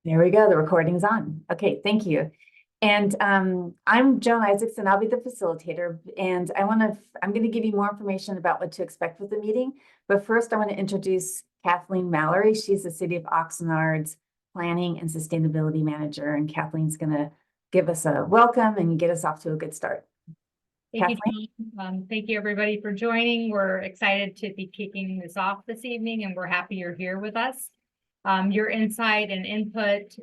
There we go. The recording's on. Okay, thank you. And I'm Joan Isaacson. I'll be the facilitator, and I'm going to give you more information about what to expect with the meeting. But first, I want to introduce Kathleen Mallory. She's the City of Oxnard's Planning and Sustainability Manager, and Kathleen's going to give us a welcome and get us off to a good start. Thank Kathleen? you, John. Thank you, everybody, for joining. We're excited to be kicking this off this evening, and we're happy you're here with us. Your insight and input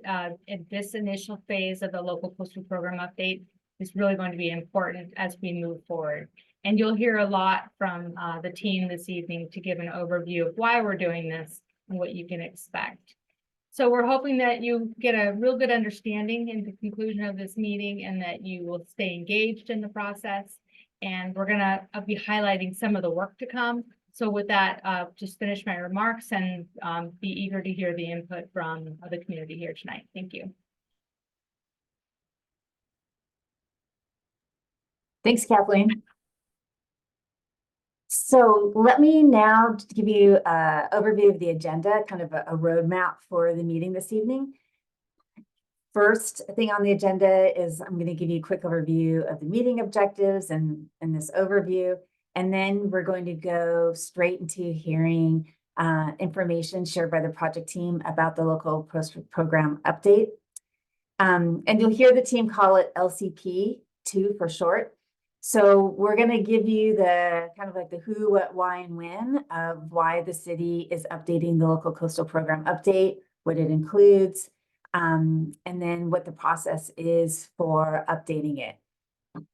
in this initial phase of the local coastal program update is really going to be important as we move forward. And you'll hear a lot from the team this evening to give an overview of why we're doing this and what you can expect. So we're hoping that you get a real good understanding in the conclusion of this meeting and that you will stay engaged in the process. And we're gonna be highlighting some of the work to come. So with that, just finish my remarks and be eager to hear the input from the community here tonight. Thank you. Thanks, Kathleen. So let me now give you an overview of the agenda, kind of a roadmap for the meeting this evening. First thing on the agenda is I'm going to give you a quick overview of the meeting objectives and this overview. And then we're going to go straight into hearing information shared by the project team about the local program update. And you'll hear the team call it LCP2 for short. So we're going to give you the kind of like the who, what, why, and when of why the city is updating the local coastal program update, what it includes, and then what the process is for updating it.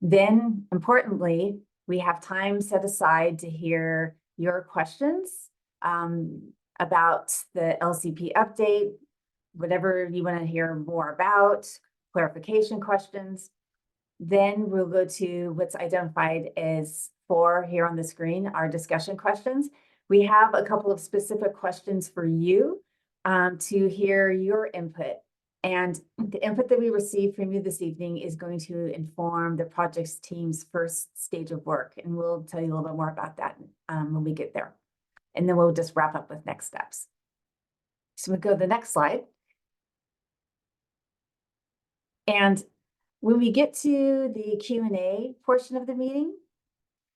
Then, importantly, we have time set aside to hear your questions about the LCP update, whatever you want to hear more about, clarification questions. Then we'll go to what's identified as 4 here on the screen, our discussion questions. We have a couple of specific questions for you to hear your input. And the input that we received from you this evening is going to inform the project's team's first stage of work. And we'll tell you a little bit more about that when we get there. And then we'll just wrap up with next steps. So we'll go to the next slide. And when we get to the Q&A portion of the meeting,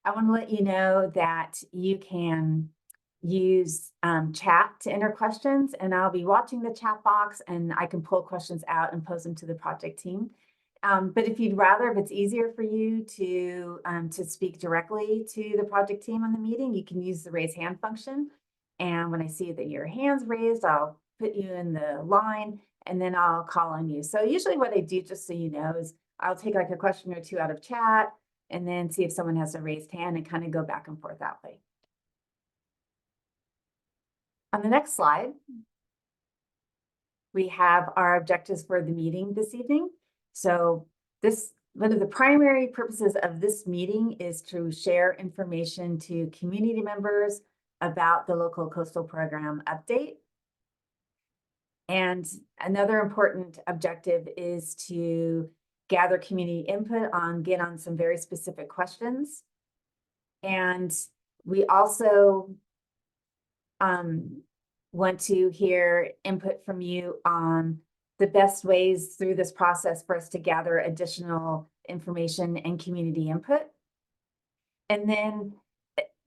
I want to let you know that you can use chat to enter questions, and I'll be watching the chat box and I can pull questions out and pose them to the project team. But if you'd rather, if it's easier for you to speak directly to the project team on the meeting, you can use the raise hand function. And when I see that your hand's raised, I'll put you in the line and then I'll call on you. So usually what I do, just so you know, is I'll take like a question or two out of chat and then see if someone has a raised hand and kind of go back and forth that way. On the next slide, we have our objectives for the meeting this evening. So one of the primary purposes of this meeting is to share information to community members about the local coastal program update. And another important objective is to gather community input get on some very specific questions. And we also want to hear input from you on the best ways through this process for us to gather additional information and community input. And then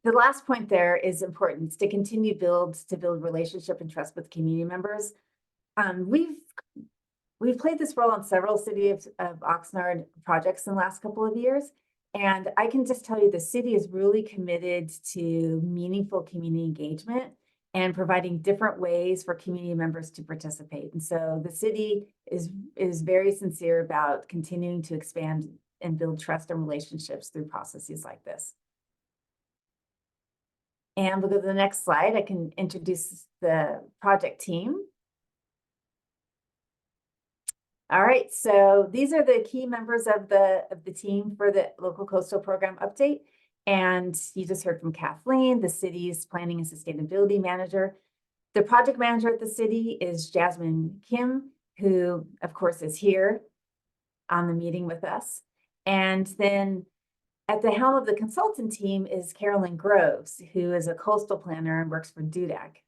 the last point there is important, to continue to build relationship and trust with community members. We've played this role on several City of Oxnard projects in the last couple of years. And I can just tell you the city is really committed to meaningful community engagement and providing different ways for community members to participate. And so the city is very sincere about continuing to expand and build trust and relationships through processes like this. And we'll go to the next slide. I can introduce the project team. All right, so these are the key members of the team for the local coastal program update. And you just heard from Kathleen, the city's planning and sustainability manager. The project manager at the city is Jasmine Kim, who of course is here on the meeting with us. And then at the helm of the consultant team is Carolyn Groves, who is a coastal planner and works for DUDAC.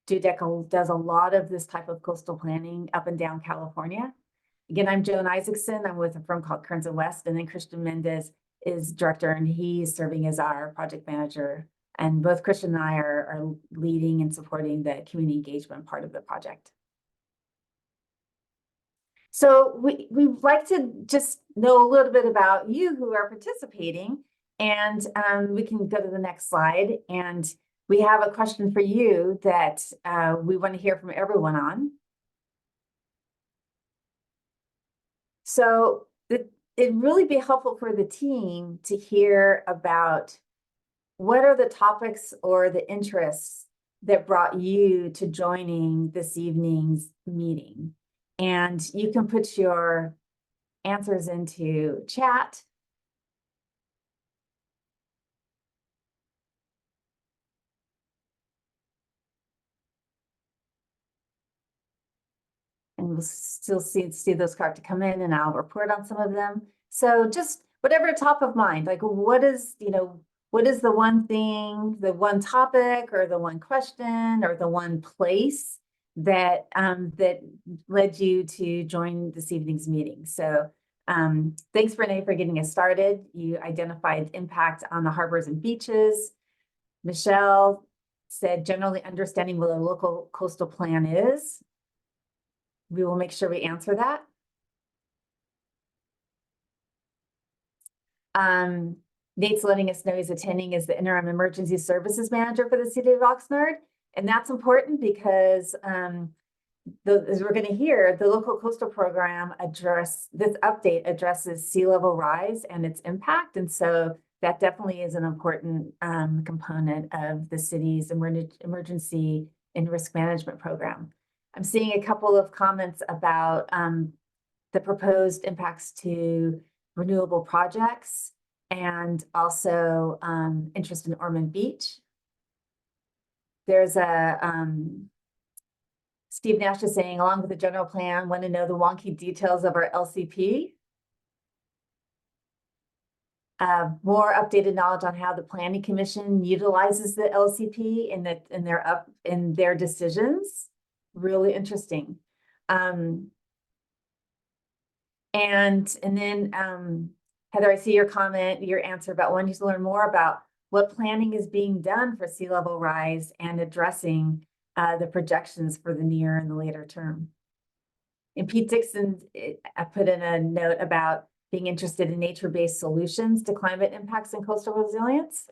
Dudek does a lot of this type of coastal planning up and down California. Again, I'm Joan Isaacson. I'm with a firm called Kearns and West, and then Christian Mendez is director, and he's serving as our project manager. And both Christian and I are leading and supporting the community engagement part of the project. So we'd like to just know a little bit about you who are participating, and we can go to the next slide. And we have a question for you that we want to hear from everyone on. So it'd really be helpful for the team to hear about what are the topics or the interests that brought you to joining this evening's meeting. And you can put your answers into chat. And we'll still see those start to come in, and I'll report on some of them. So just whatever top of mind, like what is the one thing, the one topic, or the one question, or the one place that that led you to join this evening's meeting. So thanks, Renee, for getting us started. You identified impact on the harbors and beaches. Michelle said generally understanding what a local coastal plan is. We will make sure we answer that. Nate's letting us know he's attending as the interim emergency services manager for the city of Oxnard. And that's important because as we're going to hear, the local coastal program this update addresses sea level rise and its impact. And so that definitely is an important component of the city's emergency and risk management program. I'm seeing a couple of comments about the proposed impacts to renewable projects and also interest in Ormond Beach. There's a Steve Nash is saying, along with the general plan, want to know the wonky details of our LCP. More updated knowledge on how the Planning Commission utilizes the LCP in their decisions. Really interesting. And then Heather, I see your comment, your answer about wanting to learn more about what planning is being done for sea level rise and addressing the projections for the near and the later term. And Pete Dixon, I put in a note about being interested in nature-based solutions to climate impacts and coastal resilience.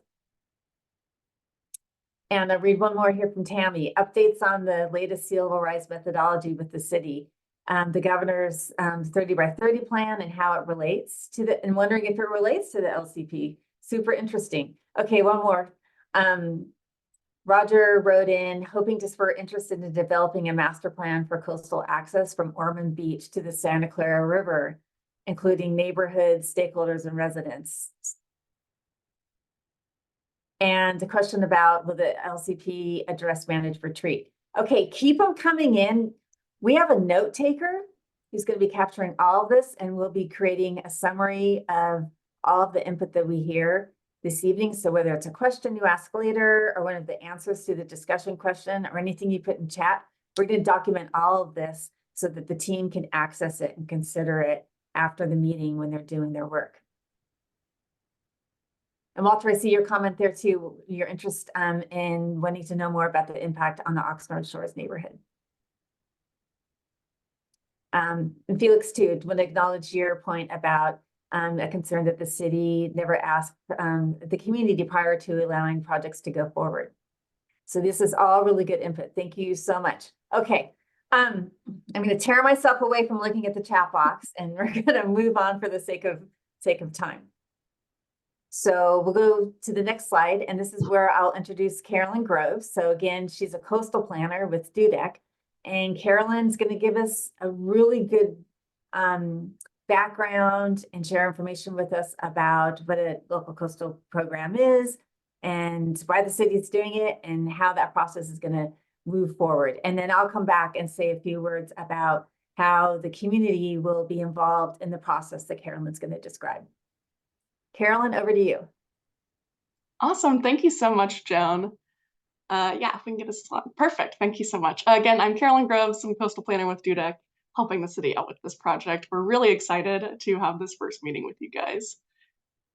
And I'll read one more here from Tammy. Updates on the latest sea level rise methodology with the city. The governor's 30 by 30 plan and how it relates to and wondering if it relates to the LCP. Super interesting. Okay, one more. Roger wrote in, hoping to spur interest in developing a master plan for coastal access from Ormond Beach to the Santa Clara River, including neighborhoods, stakeholders, and residents. And a question about will the LCP address managed retreat? Okay, keep them coming in. We have a note taker who's going to be capturing all of this, and we'll be creating a summary of all of the input that we hear this evening. So whether it's a question you ask later or one of the answers to the discussion question or anything you put in chat, we're going to document all of this so that the team can access it and consider it after the meeting when they're doing their work. And Walter, I see your comment there too, your interest in wanting to know more about the impact on the Oxnard Shores neighborhood. And Felix too, would acknowledge your point about a concern that the city never asked the community prior to allowing projects to go forward. So this is all really good input. Thank you so much. Okay, I'm going to tear myself away from looking at the chat box, and we're going to move on for the sake of time. So we'll go to the next slide, and this is where I'll introduce Carolyn Groves. So again, she's a coastal planner with Dudek, and Carolyn's going to give us a really good background and share information with us about what a local coastal program is and why the city is doing it and how that process is going to move forward. And then I'll come back and say a few words about how the community will be involved in the process that Carolyn's going to describe. Carolyn, over to you. Awesome. Thank you so much, Joan. Yeah, if we can get this slide. Perfect. Thank you so much. Again, I'm Carolyn Groves. I'm coastal planner with Dudek, helping the city out with this project. We're really excited to have this first meeting with you guys.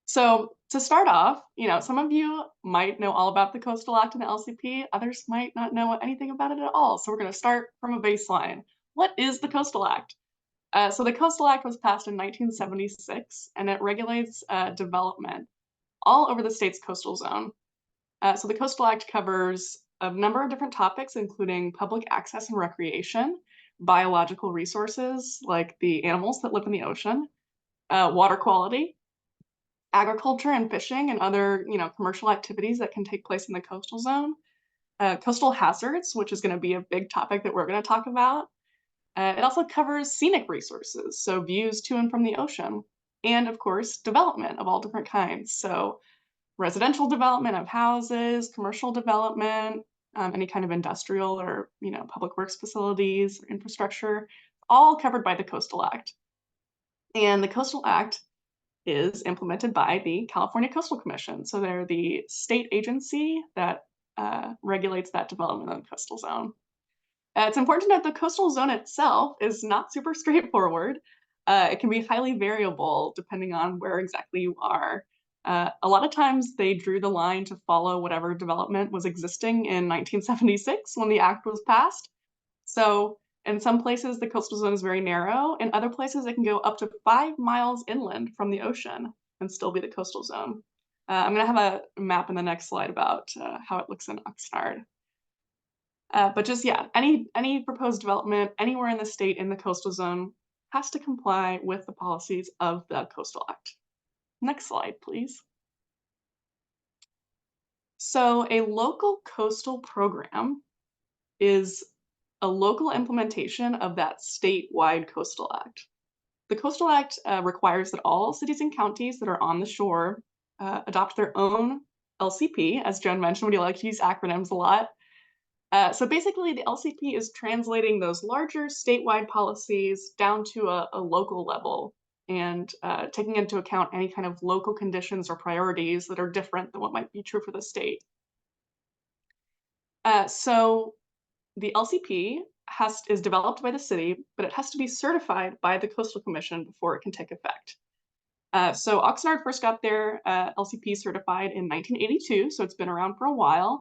So to start off, some of you might know all about the Coastal Act and the LCP. Others might not know anything about it at all. So we're going to start from a baseline. What is the Coastal Act? So the Coastal Act was passed in 1976, and it regulates development all over the state's coastal zone. So the Coastal Act covers a number of different topics, including public access and recreation, biological resources like the animals that live in the ocean, water quality, agriculture and fishing and other commercial activities that can take place in the coastal zone, coastal hazards, which is going to be a big topic that we're going to talk about. It also covers scenic resources, so views to and from the ocean, and of course, development of all different kinds. So residential development of houses, commercial development, any kind of industrial or public works facilities, infrastructure, all covered by the Coastal Act. And the Coastal Act is implemented by the California Coastal Commission. So they're the state agency that regulates that development of the coastal zone. It's important to note the coastal zone itself is not super straightforward. It can be highly variable depending on where exactly you are. A lot of times they drew the line to follow whatever development was existing in 1976 when the act was passed. So in some places, the coastal zone is very narrow. In other places, it can go up to 5 miles inland from the ocean and still be the coastal zone. I'm going to have a map in the next slide about how it looks in Oxnard. But just, any proposed development anywhere in the state in the coastal zone has to comply with the policies of the Coastal Act. Next slide, please. So a local coastal program is a local implementation of that statewide Coastal Act. The Coastal Act requires that all cities and counties that are on the shore adopt their own LCP. As Joan mentioned, we like to use acronyms a lot. So basically, the LCP is translating those larger statewide policies down to a local level and taking into account any kind of local conditions or priorities that are different than what might be true for the state. So the LCP is developed by the city, but it has to be certified by the Coastal Commission before it can take effect. So Oxnard first got their LCP certified in 1982, so it's been around for a while.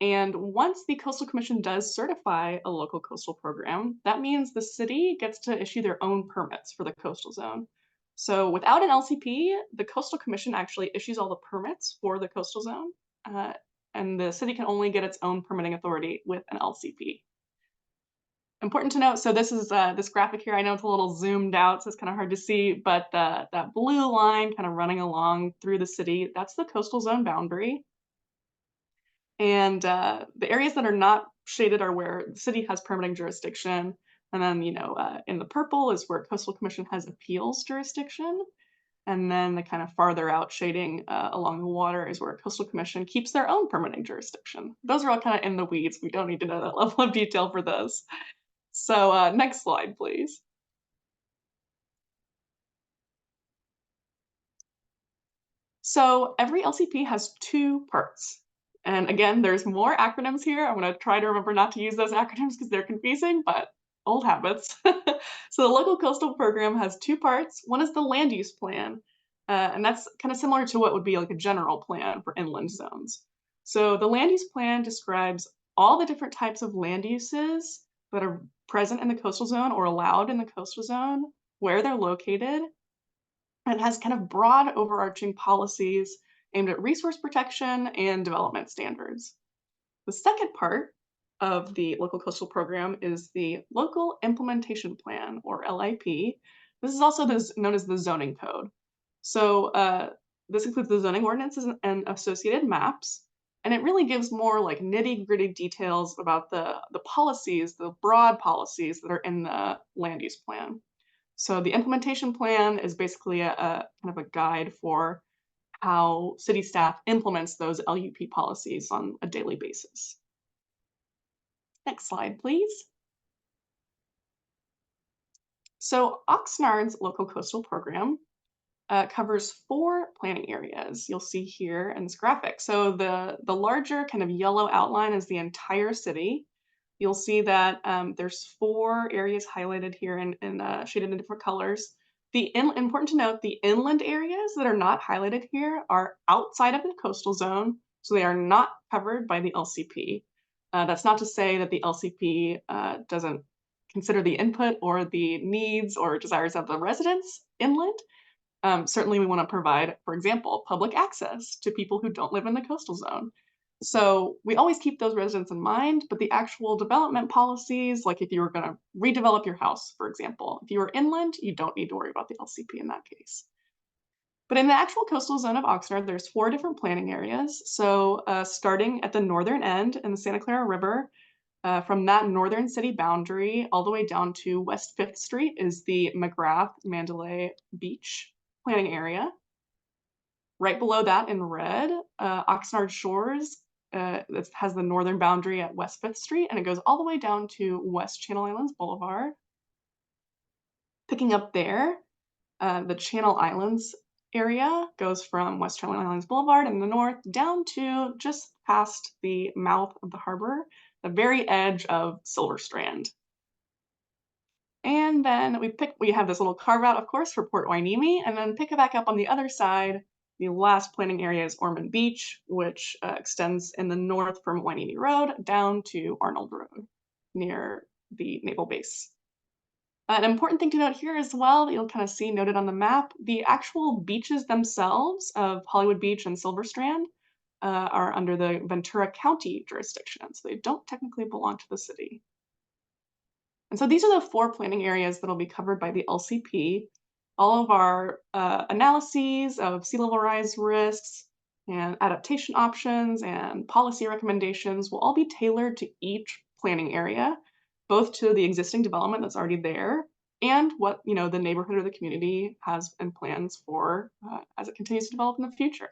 And once the Coastal Commission does certify a local coastal program, that means the city gets to issue their own permits for the coastal zone. So without an LCP, the Coastal Commission actually issues all the permits for the coastal zone, and the city can only get its own permitting authority with an LCP. Important to note, so this is this graphic here. I know it's a little zoomed out, so it's kind of hard to see, but that blue line kind of running along through the city, that's the coastal zone boundary. And the areas that are not shaded are where the city has permitting jurisdiction. And then, in the purple is where Coastal Commission has appeals jurisdiction. And then the kind of farther out shading along the water is where Coastal Commission keeps their own permitting jurisdiction. Those are all kind of in the weeds. We don't need to know that level of detail for this. So next slide, please. So every LCP has two parts. And again, there's more acronyms here. I'm going to try to remember not to use those acronyms because they're confusing, but old habits. So the local coastal program has two parts. One is the land use plan, and that's kind of similar to what would be like a general plan for inland zones. So the land use plan describes all the different types of land uses that are present in the coastal zone or allowed in the coastal zone, where they're located. And it has kind of broad overarching policies aimed at resource protection and development standards. The second part of the local coastal program is the local implementation plan, or LIP. This is also known as the zoning code. So this includes the zoning ordinances and associated maps. And it really gives more like nitty-gritty details about the policies, the broad policies that are in the land use plan. So the implementation plan is basically a kind of a guide for how city staff implements those LUP policies on a daily basis. Next slide, please. So Oxnard's local coastal program covers 4 planning areas you'll see here in this graphic. So the larger kind of yellow outline is the entire city. You'll see that there's 4 areas highlighted here and shaded in different colors. Important to note, the inland areas that are not highlighted here are outside of the coastal zone, so they are not covered by the LCP. That's not to say that the LCP doesn't consider the input or the needs or desires of the residents inland. Certainly we want to provide, for example, public access to people who don't live in the coastal zone. So we always keep those residents in mind, but the actual development policies, like if you were going to redevelop your house, for example, if you were inland, you don't need to worry about the LCP in that case. But in the actual coastal zone of Oxnard, there's 4 different planning areas. So starting at the northern end in the Santa Clara River, from that northern city boundary all the way down to West 5th Street is the McGrath-Mandalay Beach planning area. Right below that in red, Oxnard Shores that has the northern boundary at West 5th Street, and it goes all the way down to West Channel Islands Boulevard. Picking up there, the Channel Islands area goes from West Channel Islands Boulevard in the north down to just past the mouth of the harbor, the very edge of Silver Strand. And then we have this little carve out, of course, for Port Hueneme, and then pick it back up on the other side. The last planning area is Ormond Beach, which extends in the north from Hueneme Road down to Arnold Road near the naval base. An important thing to note here as well that you'll kind of see noted on the map, the actual beaches themselves of Hollywood Beach and Silver Strand are under the Ventura County jurisdiction, so they don't technically belong to the city. And so these are the 4 planning areas that'll be covered by the LCP. All of our analyses of sea level rise risks and adaptation options and policy recommendations will all be tailored to each planning area, both to the existing development that's already there and what the neighborhood or the community has and plans for as it continues to develop in the future.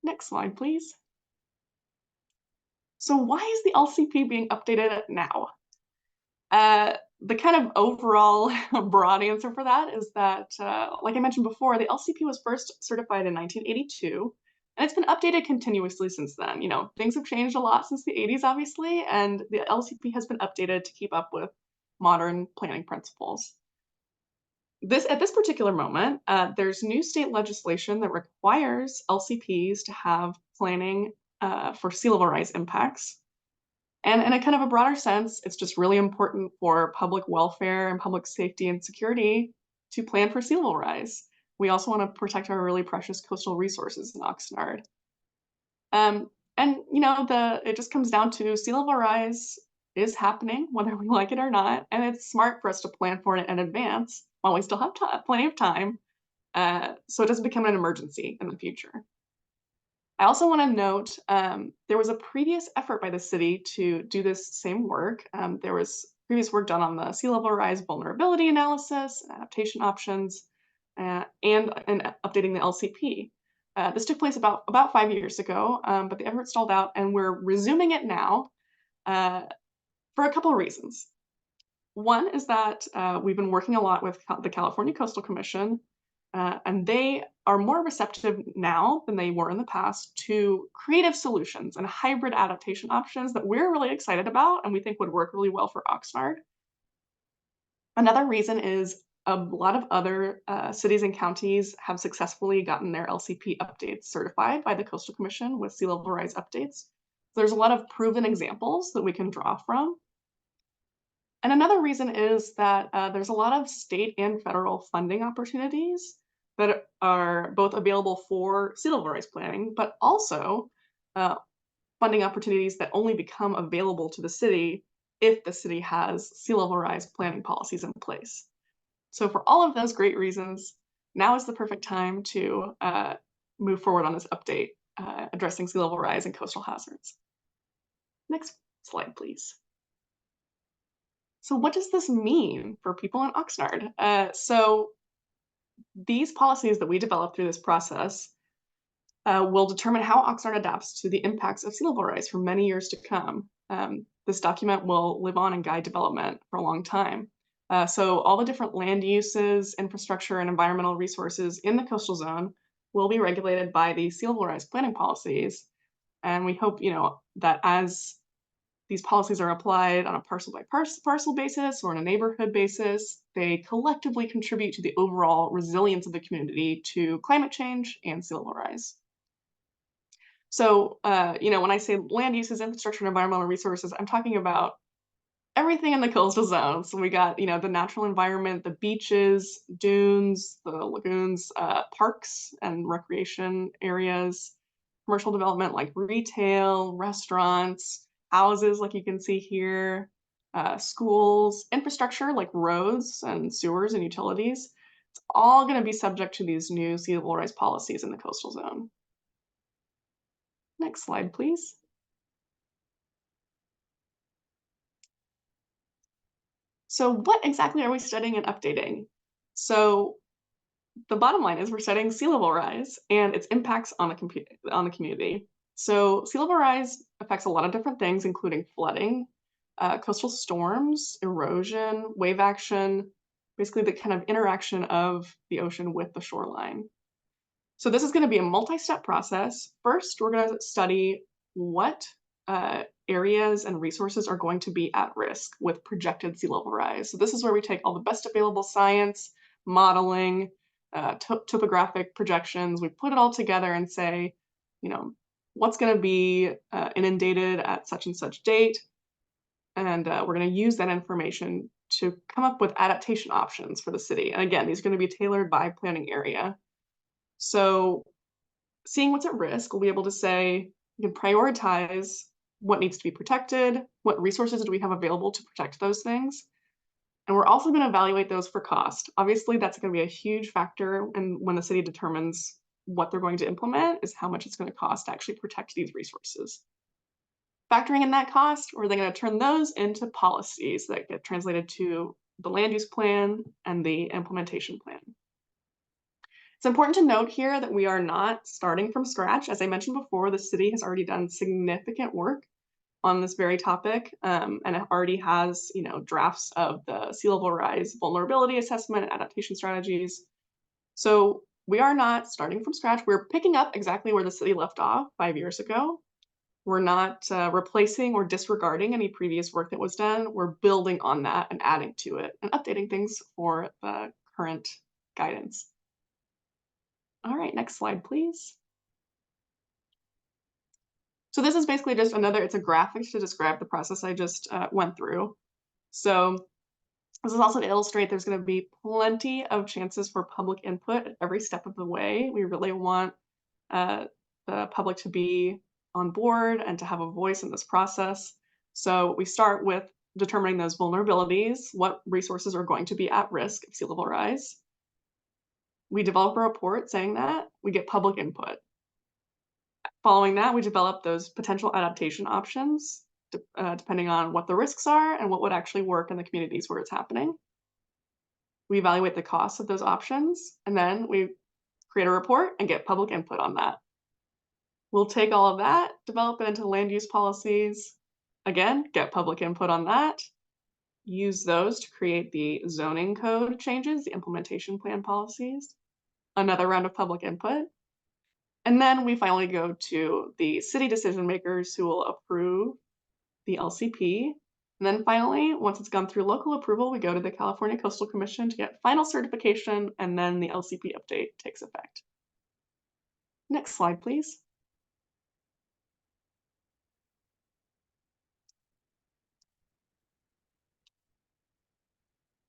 Next slide, please. So why is the LCP being updated now? The kind of overall broad answer for that is that, like I mentioned before, the LCP was first certified in 1982, and it's been updated continuously since then. Things have changed a lot since the 80s, obviously, and the LCP has been updated to keep up with modern planning principles. At this particular moment, there's new state legislation that requires LCPs to have planning for sea level rise impacts. And in a kind of a broader sense, it's just really important for public welfare and public safety and security to plan for sea level rise. We also want to protect our really precious coastal resources in Oxnard. It just comes down to sea level rise is happening, whether we like it or not, and it's smart for us to plan for it in advance while we still have plenty of time, so it doesn't become an emergency in the future. I also want to note there was a previous effort by the city to do this same work. There was previous work done on the sea level rise vulnerability analysis, and adaptation options, and updating the LCP. This took place about 5 years ago, but the effort stalled out, and we're resuming it now for a couple of reasons. One is that we've been working a lot with the California Coastal Commission, and they are more receptive now than they were in the past to creative solutions and hybrid adaptation options that we're really excited about and we think would work really well for Oxnard. Another reason is a lot of other cities and counties have successfully gotten their LCP updates certified by the Coastal Commission with sea level rise updates. So there's a lot of proven examples that we can draw from. And another reason is that there's a lot of state and federal funding opportunities that are both available for sea level rise planning, but also funding opportunities that only become available to the city if the city has sea level rise planning policies in place. So for all of those great reasons, now is the perfect time to move forward on this update addressing sea level rise and coastal hazards. Next slide, please. So what does this mean for people in Oxnard? So these policies that we develop through this process will determine how Oxnard adapts to the impacts of sea level rise for many years to come. This document will live on and guide development for a long time. So all the different land uses, infrastructure, and environmental resources in the coastal zone will be regulated by the sea level rise planning policies. And we hope, that as these policies are applied on a parcel by parcel basis or on a neighborhood basis, they collectively contribute to the overall resilience of the community to climate change and sea level rise. So, when I say land uses, infrastructure, and environmental resources, I'm talking about everything in the coastal zone. So we got, the natural environment, the beaches, dunes, the lagoons, parks and recreation areas, commercial development like retail, restaurants, houses like you can see here, schools, infrastructure like roads and sewers and utilities. It's all going to be subject to these new sea level rise policies in the coastal zone. Next slide, please. So what exactly are we studying and updating? So the bottom line is we're studying sea level rise and its impacts on the community. So sea level rise affects a lot of different things, including flooding, coastal storms, erosion, wave action, basically the kind of interaction of the ocean with the shoreline. So this is going to be a multi-step process. First, we're going to study what areas and resources are going to be at risk with projected sea level rise. So this is where we take all the best available science, modeling, topographic projections. We put it all together and say, what's going to be inundated at such and such date. And we're going to use that information to come up with adaptation options for the city. And again, these are going to be tailored by planning area. So seeing what's at risk, we'll be able to say, you can prioritize what needs to be protected, what resources do we have available to protect those things. And we're also going to evaluate those for cost. Obviously, that's going to be a huge factor and when the city determines what they're going to implement is how much it's going to cost to actually protect these resources. Factoring in that cost, we're then going to turn those into policies that get translated to the land use plan and the implementation plan. It's important to note here that we are not starting from scratch. As I mentioned before, the city has already done significant work on this very topic, and it already has, drafts of the sea level rise vulnerability assessment and adaptation strategies. So we are not starting from scratch. We're picking up exactly where the city left off 5 years ago. We're not replacing or disregarding any previous work that was done. We're building on that and adding to it and updating things for the current guidance. All right, next slide, please. So this is basically just it's a graphic to describe the process I just went through. So this is also to illustrate there's going to be plenty of chances for public input at every step of the way. We really want the public to be on board and to have a voice in this process. So we start with determining those vulnerabilities, what resources are going to be at risk of sea level rise. We develop a report saying that, we get public input. Following that, we develop those potential adaptation options, depending on what the risks are and what would actually work in the communities where it's happening. We evaluate the costs of those options, and then we create a report and get public input on that. We'll take all of that, develop it into land use policies, again, get public input on that, use those to create the zoning code changes, the implementation plan policies, another round of public input. And then we finally go to the city decision makers who will approve the LCP. And then finally, once it's gone through local approval, we go to the California Coastal Commission to get final certification, and then the LCP update takes effect. Next slide, please.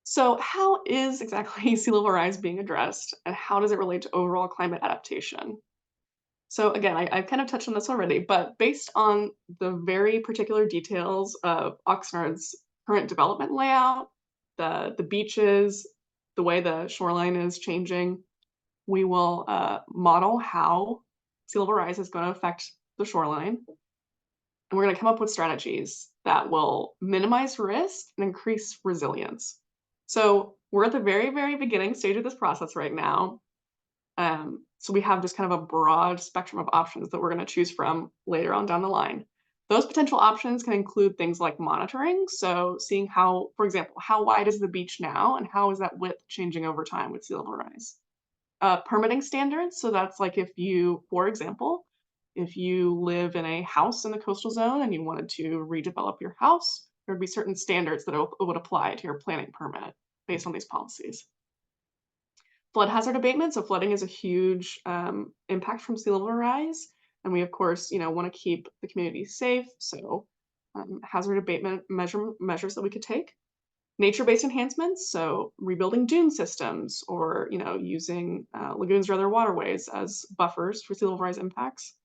So how is exactly sea level rise being addressed, and how does it relate to overall climate adaptation? So again, I've kind of touched on this already, but based on the very particular details of Oxnard's current development layout, the beaches, the way the shoreline is changing, we will model how sea level rise is going to affect the shoreline. And we're going to come up with strategies that will minimize risk and increase resilience. So we're at the very, very beginning stage of this process right now. So we have just kind of a broad spectrum of options that we're going to choose from later on down the line. Those potential options can include things like monitoring. So seeing how, for example, how wide is the beach now and how is that width changing over time with sea level rise? Permitting standards. So that's like if you, for example, if you live in a house in the coastal zone and you wanted to redevelop your house, there would be certain standards that would apply to your planning permit based on these policies. Flood hazard abatement. So flooding is a huge impact from sea level rise. And we, of course, want to keep the community safe. So hazard abatement measures that we could take. Nature-based enhancements, so rebuilding dune systems or using lagoons or other waterways as buffers for sea level rise impacts.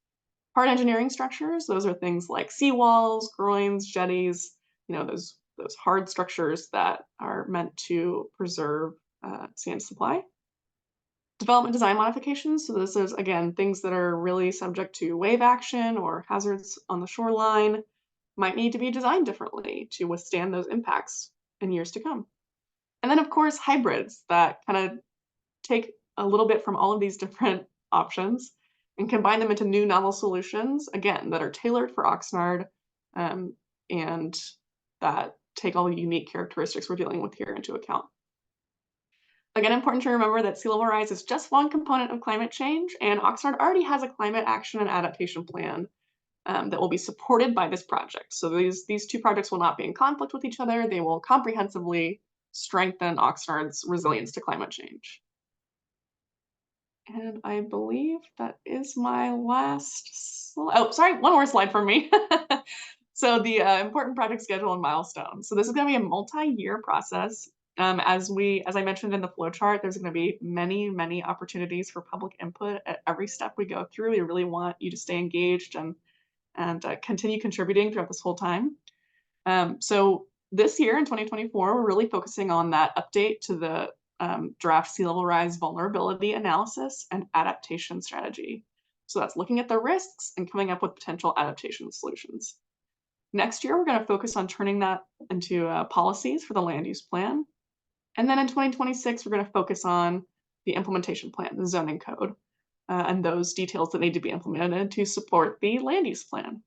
Hard engineering structures, those are things like seawalls, groins, jetties, those hard structures that are meant to preserve sand supply. Development design modifications, so this is, again, things that are really subject to wave action or hazards on the shoreline, might need to be designed differently to withstand those impacts in years to come. And then, of course, hybrids that kind of take a little bit from all of these different options and combine them into new novel solutions, again, that are tailored for Oxnard and that take all the unique characteristics we're dealing with here into account. Again, important to remember that sea level rise is just one component of climate change, and Oxnard already has a climate action and adaptation plan that will be supported by this project. So these two projects will not be in conflict with each other. They will comprehensively strengthen Oxnard's resilience to climate change. And I believe that is my last slide. Oh, sorry, one more slide from me. So the important project schedule and milestones. So this is going to be a multi-year process. As I mentioned in the flow chart, there's going to be many opportunities for public input at every step we go through. We really want you to stay engaged and continue contributing throughout this whole time. So this year in 2024, we're really focusing on that update to the draft sea level rise vulnerability analysis and adaptation strategy. So that's looking at the risks and coming up with potential adaptation solutions. Next year, we're going to focus on turning that into policies for the land use plan. And then in 2026, we're going to focus on the implementation plan, the zoning code, and those details that need to be implemented to support the land use plan.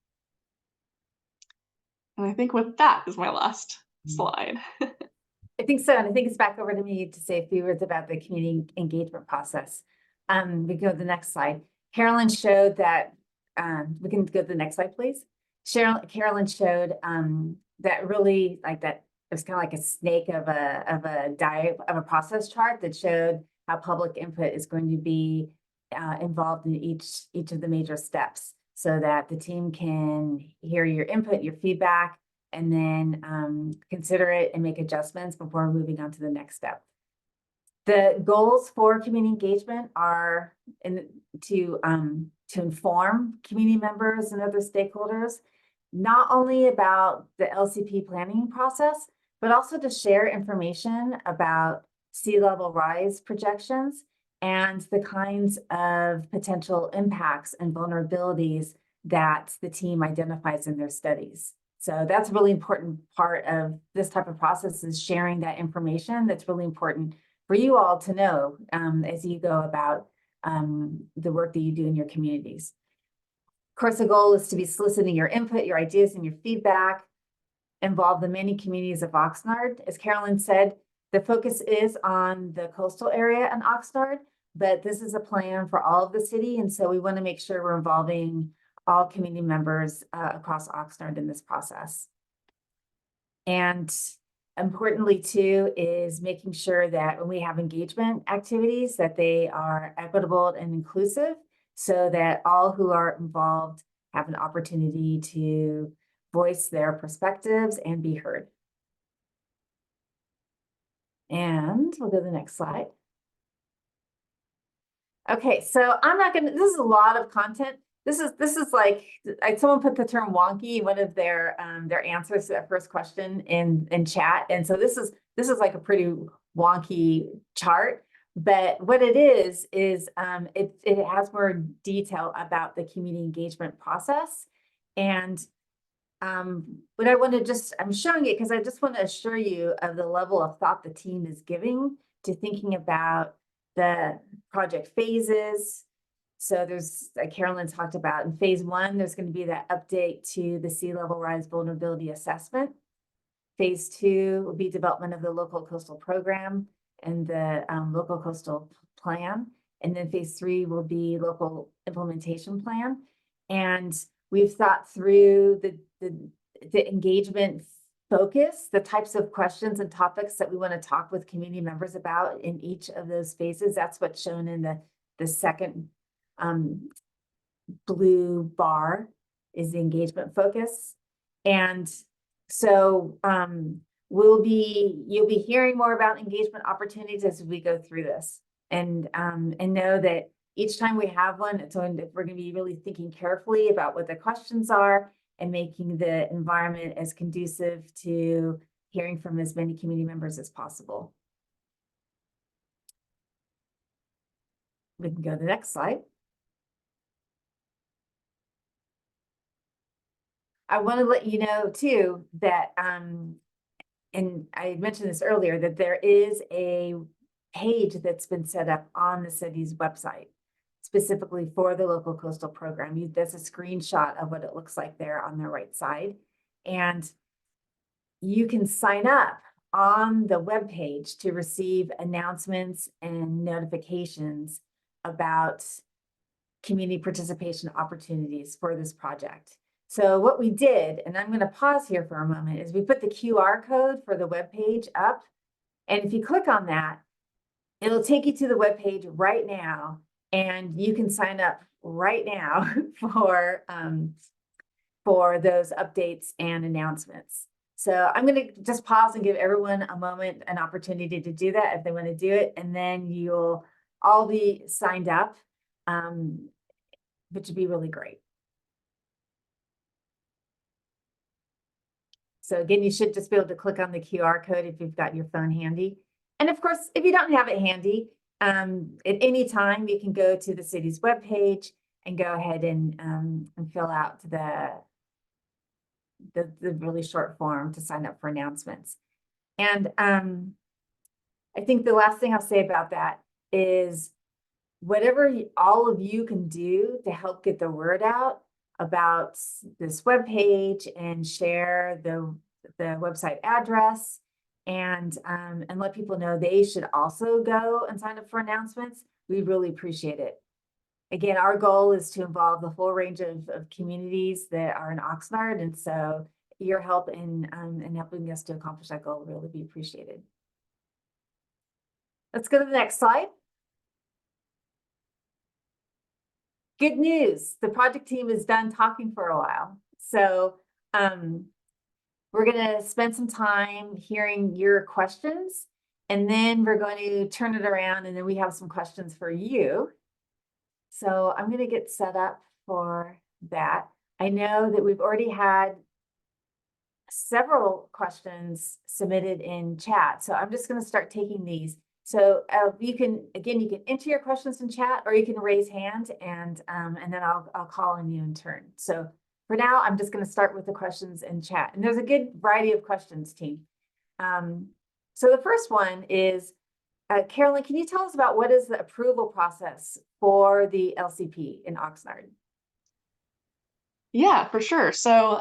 And I think with that is my last slide. I think so, and I think it's back over to me to say a few words about the community engagement process. We go to the next slide. Carolyn showed that, we can go to the next slide, please. Carolyn showed that really like that it was kind of like a snake of a process chart that showed how public input is going to be involved in each of the major steps, so that the team can hear your input, your feedback, and then consider it and make adjustments before moving on to the next step. The goals for community engagement are to inform community members and other stakeholders, not only about the LCP planning process, but also to share information about sea level rise projections and the kinds of potential impacts and vulnerabilities that the team identifies in their studies. So that's a really important part of this type of process, is sharing that information. That's really important for you all to know as you go about the work that you do in your communities. Of course, the goal is to be soliciting your input, your ideas, and your feedback, involve the many communities of Oxnard. As Carolyn said, the focus is on the coastal area in Oxnard, but this is a plan for all of the city, and so we want to make sure we're involving all community members across Oxnard in this process. And importantly, too, is making sure that when we have engagement activities, that they are equitable and inclusive, so that all who are involved have an opportunity to voice their perspectives and be heard. And we'll go to the next slide. Okay, so I'm not gonna, this is a lot of content. This is like, someone put the term wonky in one of their answers to that first question in chat. And so this is like a pretty wonky chart. But what it is it has more detail about the community engagement process. And what I want to I'm showing it because I just want to assure you of the level of thought the team is giving to thinking about the project phases, So there's, like Carolyn talked about, in phase 1, there's going to be that update to the sea level rise vulnerability assessment. Phase 2 will be development of the local coastal program and the local coastal plan. And then phase 3 will be local implementation plan. And we've thought through the engagement focus, the types of questions and topics that we want to talk with community members about in each of those phases. That's what's shown in the second blue bar is the engagement focus. And so you'll be hearing more about engagement opportunities as we go through this, and know that each time we have one, we're going to be really thinking carefully about what the questions are and making the environment as conducive to hearing from as many community members as possible. We can go to the next slide. I want to let you know too that, and I mentioned this earlier, that there is a page that's been set up on the city's website specifically for the local coastal program. That's a screenshot of what it looks like there on the right side. And you can sign up on the webpage to receive announcements and notifications about community participation opportunities for this project. So what we did, and I'm going to pause here for a moment, is we put the QR code for the webpage up. And if you click on that, it'll take you to the webpage right now, and you can sign up right now for those updates and announcements. So I'm going to just pause and give everyone a moment, an opportunity to do that if they want to do it, and then you'll all be signed up, which would be really great. So again, you should just be able to click on the QR code if you've got your phone handy. And of course, if you don't have it handy, at any time, you can go to the city's webpage and go ahead and fill out the really short form to sign up for announcements. And I think the last thing I'll say about that is whatever all of you can do to help get the word out about this webpage and share the website address and let people know they should also go and sign up for announcements, we really appreciate it. Again, our goal is to involve the full range of communities that are in Oxnard, and so your help in helping us to accomplish that goal will really be appreciated. Let's go to the next slide. Good news, the project team is done talking for a while. So we're going to spend some time hearing your questions, and then we're going to turn it around, and then we have some questions for you. So I'm going to get set up for that. I know that we've already had several questions submitted in chat, so I'm just going to start taking these. So you can enter your questions in chat, or you can raise hand, and then I'll call on you in turn. So for now, I'm just going to start with the questions in chat, and there's a good variety of questions, team. So the first one is, Carolyn, can you tell us about what is the approval process for the LCP in Oxnard? Yeah, for sure. So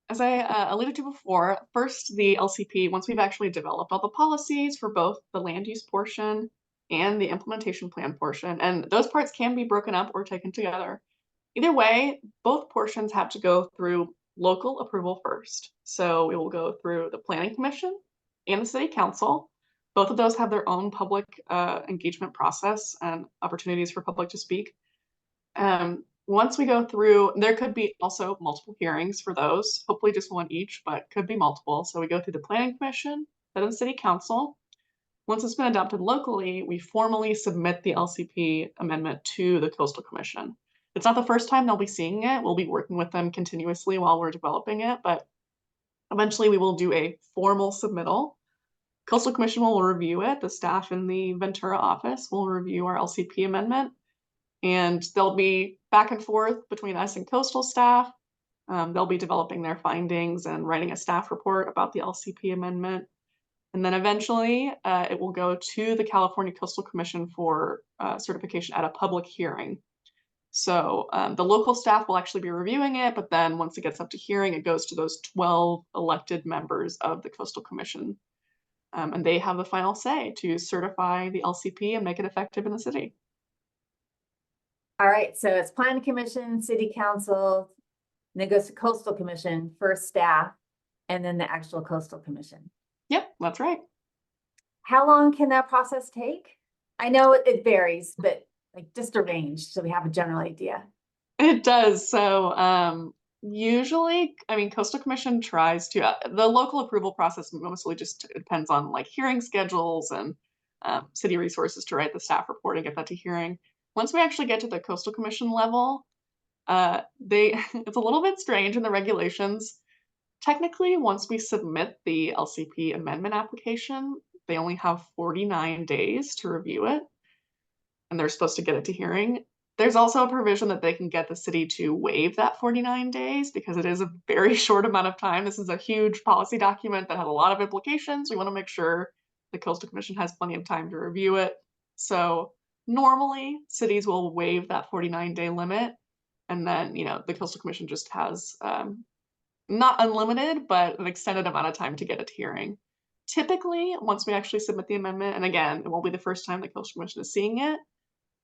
as I alluded to before, first the LCP, once we've actually developed all the policies for both the land use portion and the implementation plan portion, and those parts can be broken up or taken together. Either way, both portions have to go through local approval first. So we will go through the Planning Commission and the City Council. Both of those have their own public engagement process and opportunities for public to speak. Once we go through, there could be also multiple hearings for those, hopefully just one each, but could be multiple. So we go through the Planning Commission, then the City Council. Once it's been adopted locally, we formally submit the LCP amendment to the Coastal Commission. It's not the first time they'll be seeing it. We'll be working with them continuously while we're developing it, but eventually we will do a formal submittal. Coastal Commission will review it. The staff in the Ventura office will review our LCP amendment, and they'll be back and forth between us and Coastal staff. They'll be developing their findings and writing a staff report about the LCP amendment. And then eventually it will go to the California Coastal Commission for certification at a public hearing. So the local staff will actually be reviewing it, but then once it gets up to hearing, it goes to those 12 elected members of the Coastal Commission. And they have the final say to certify the LCP and make it effective in the city. All right, so it's Planning Commission, City Council, then it goes to Coastal Commission, first staff, and then the actual Coastal Commission. Yep, that's right. How long can that process take? I know it varies, but like just a range, so we have a general idea. It does. So usually, I mean, Coastal Commission tries to, the local approval process mostly just depends on like hearing schedules and city resources to write the staff report and get that to hearing. Once we actually get to the Coastal Commission level, it's a little bit strange in the regulations. Technically, once we submit the LCP amendment application, they only have 49 days to review it, and they're supposed to get it to hearing. There's also a provision that they can get the city to waive that 49 days because it is a very short amount of time. This is a huge policy document that has a lot of implications. We want to make sure the Coastal Commission has plenty of time to review it. So normally, cities will waive that 49-day limit, and then, the Coastal Commission just has not unlimited, but an extended amount of time to get it to hearing. Typically, once we actually submit the amendment, and again, it won't be the first time the Coastal Commission is seeing it,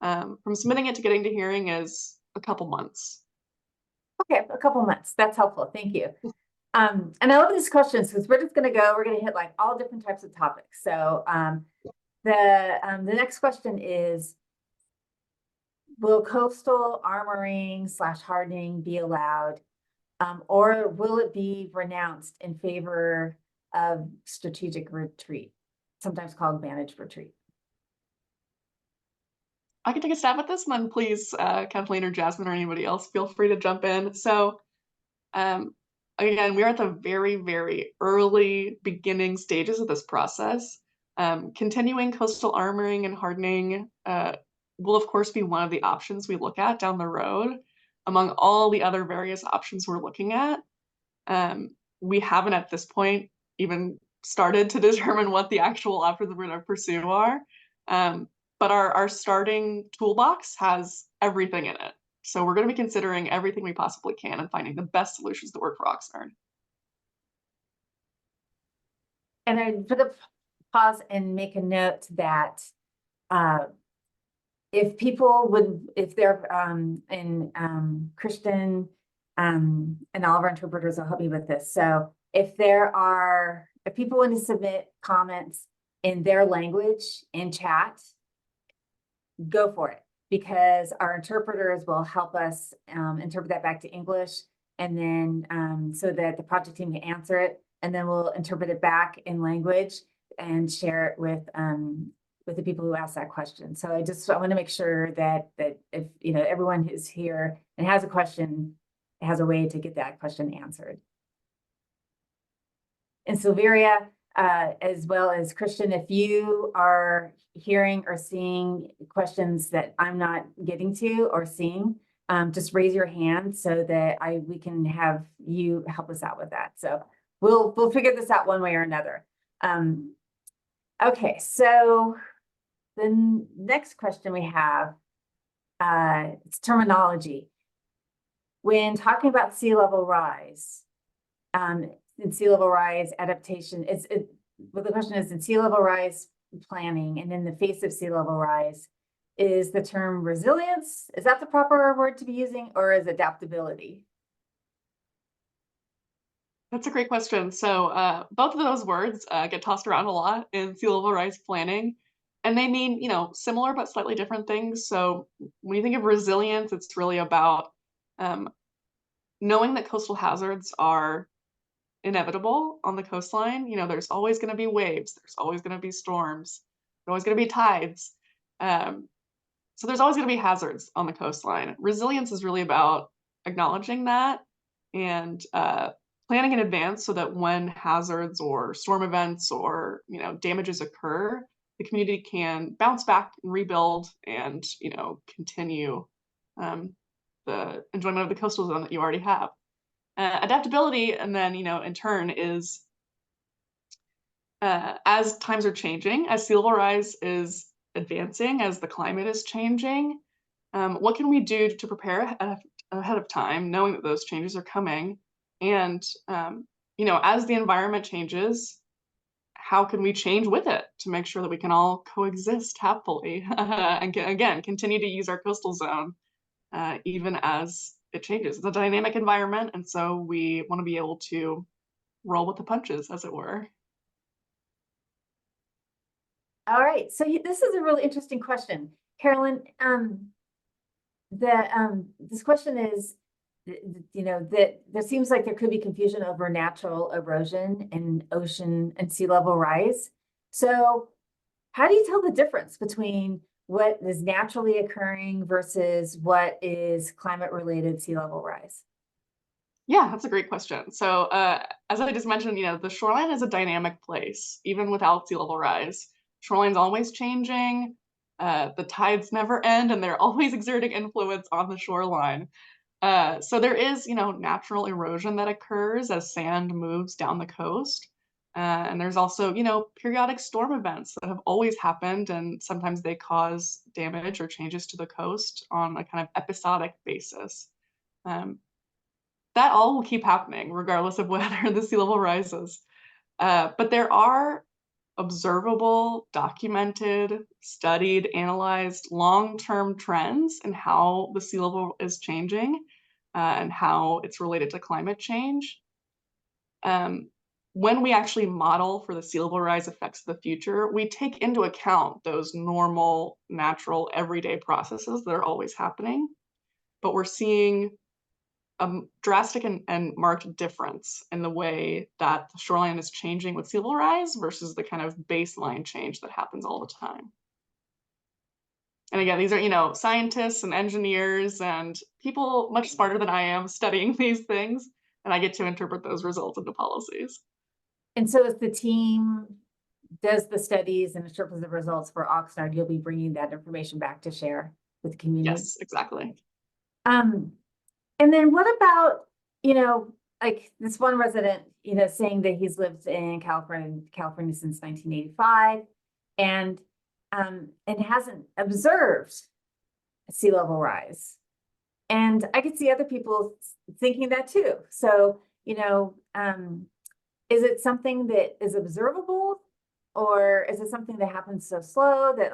from submitting it to getting to hearing is a couple months. Okay, a couple months. That's helpful. Thank you. And I love these questions because we're just going to hit like all different types of topics. So the next question is, will coastal armoring / hardening be allowed? Or will it be renounced in favor of strategic retreat, sometimes called managed retreat? I can take a stab at this, and then please, Kathleen or Jasmine or anybody else, feel free to jump in. So again, we're at the very, very early beginning stages of this process. Continuing coastal armoring and hardening will, of course, be one of the options we look at down the road among all the other various options we're looking at. We haven't at this point even started to determine what the actual options we're going to pursue are. But our starting toolbox has everything in it. So we're going to be considering everything we possibly can and finding the best solutions that work for Oxnard. And I'm going to pause and make a note that if they're Christian and all of our interpreters will help me with this. So if people want to submit comments in their language in chat, go for it, because our interpreters will help us interpret that back to English, and then so that the project team can answer it, and then we'll interpret it back in language and share it with the people who asked that question. So I want to make sure that if everyone who's here and has a question has a way to get that question answered. And Silveria, as well as Christian, if you are hearing or seeing questions that I'm not getting to or seeing, just raise your hand so that we can have you help us out with that. So we'll figure this out one way or another. Okay, so the next question we have, it's terminology. When talking about sea level rise, in sea level rise adaptation, well, the question is, in sea level rise planning and in the face of sea level rise, is the term resilience, is that the proper word to be using, or is adaptability? That's a great question. So both of those words get tossed around a lot in sea level rise planning, and they mean, similar but slightly different things. So when you think of resilience, it's really about knowing that coastal hazards are inevitable on the coastline. There's always going to be waves, there's always going to be storms, there's always going to be tides. So there's always going to be hazards on the coastline. Resilience is really about acknowledging that and planning in advance so that when hazards or storm events or damages occur, the community can bounce back and rebuild and continue the enjoyment of the coastal zone that you already have. Adaptability, and then in turn, is as times are changing, as sea level rise is advancing, as the climate is changing, what can we do to prepare ahead of time, knowing that those changes are coming? And, as the environment changes, how can we change with it to make sure that we can all coexist happily and again, continue to use our coastal zone even as it changes? It's a dynamic environment, and so we want to be able to roll with the punches, as it were. All right, so this is a really interesting question, Carolyn. This question is, that there seems like there could be confusion over natural erosion and ocean and sea level rise. So how do you tell the difference between what is naturally occurring versus what is climate-related sea level rise? Yeah, that's a great question. So, as I just mentioned, the shoreline is a dynamic place, even without sea level rise. Shoreline's always changing. The tides never end, and they're always exerting influence on the shoreline. So there is, natural erosion that occurs as sand moves down the coast. And there's also, periodic storm events that have always happened, and sometimes they cause damage or changes to the coast on a kind of episodic basis. Um, that all will keep happening regardless of whether the sea level rises. But there are observable, documented, studied, analyzed long-term trends in how the sea level is changing and how it's related to climate change. When we actually model for the sea level rise effects of the future, we take into account those normal, natural, everyday processes that are always happening. But we're seeing a drastic and marked difference in the way that the shoreline is changing with sea level rise versus the kind of baseline change that happens all the time. And again, these are, scientists and engineers and people much smarter than I am studying these things, and I get to interpret those results into policies. And so as the team does the studies and interprets the results for Oxnard, you'll be bringing that information back to share with the community? Yes, exactly. And then what about, like this one resident, saying that he's lived in California since 1985 and hasn't observed sea level rise. And I could see other people thinking that too. So, is it something that is observable, or is it something that happens so slow that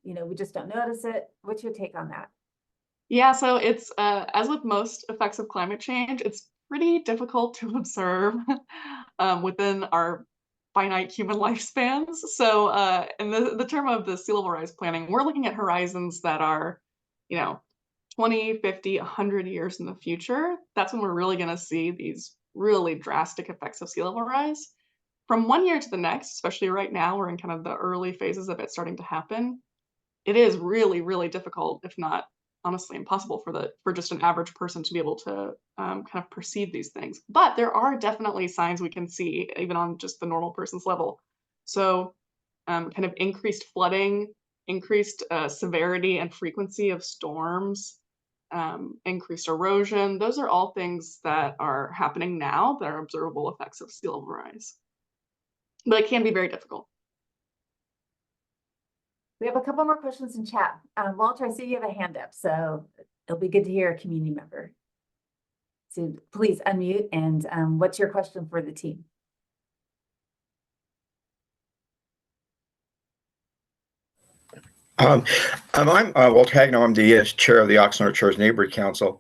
we just don't notice it? What's your take on that? Yeah, so it's as with most effects of climate change, it's pretty difficult to observe within our finite human lifespans. So in the term of the sea level rise planning, we're looking at horizons that are, 20, 50, 100 years in the future. That's when we're really going to see these really drastic effects of sea level rise. From one year to the next, especially right now, we're in kind of the early phases of it starting to happen. It is really, really difficult, if not honestly impossible for just an average person to be able to kind of perceive these things. But there are definitely signs we can see even on just the normal person's level. So kind of increased flooding, increased severity and frequency of storms, increased erosion. Those are all things that are happening now that are observable effects of sea level rise. But it can be very difficult. We have a couple more questions in chat. Walter, I see you have a hand up, so it'll be good to hear a community member. So please unmute, and what's your question for the team? I'm Walter Hagno. I'm the chair of the Oxnard Shores Neighborhood Council.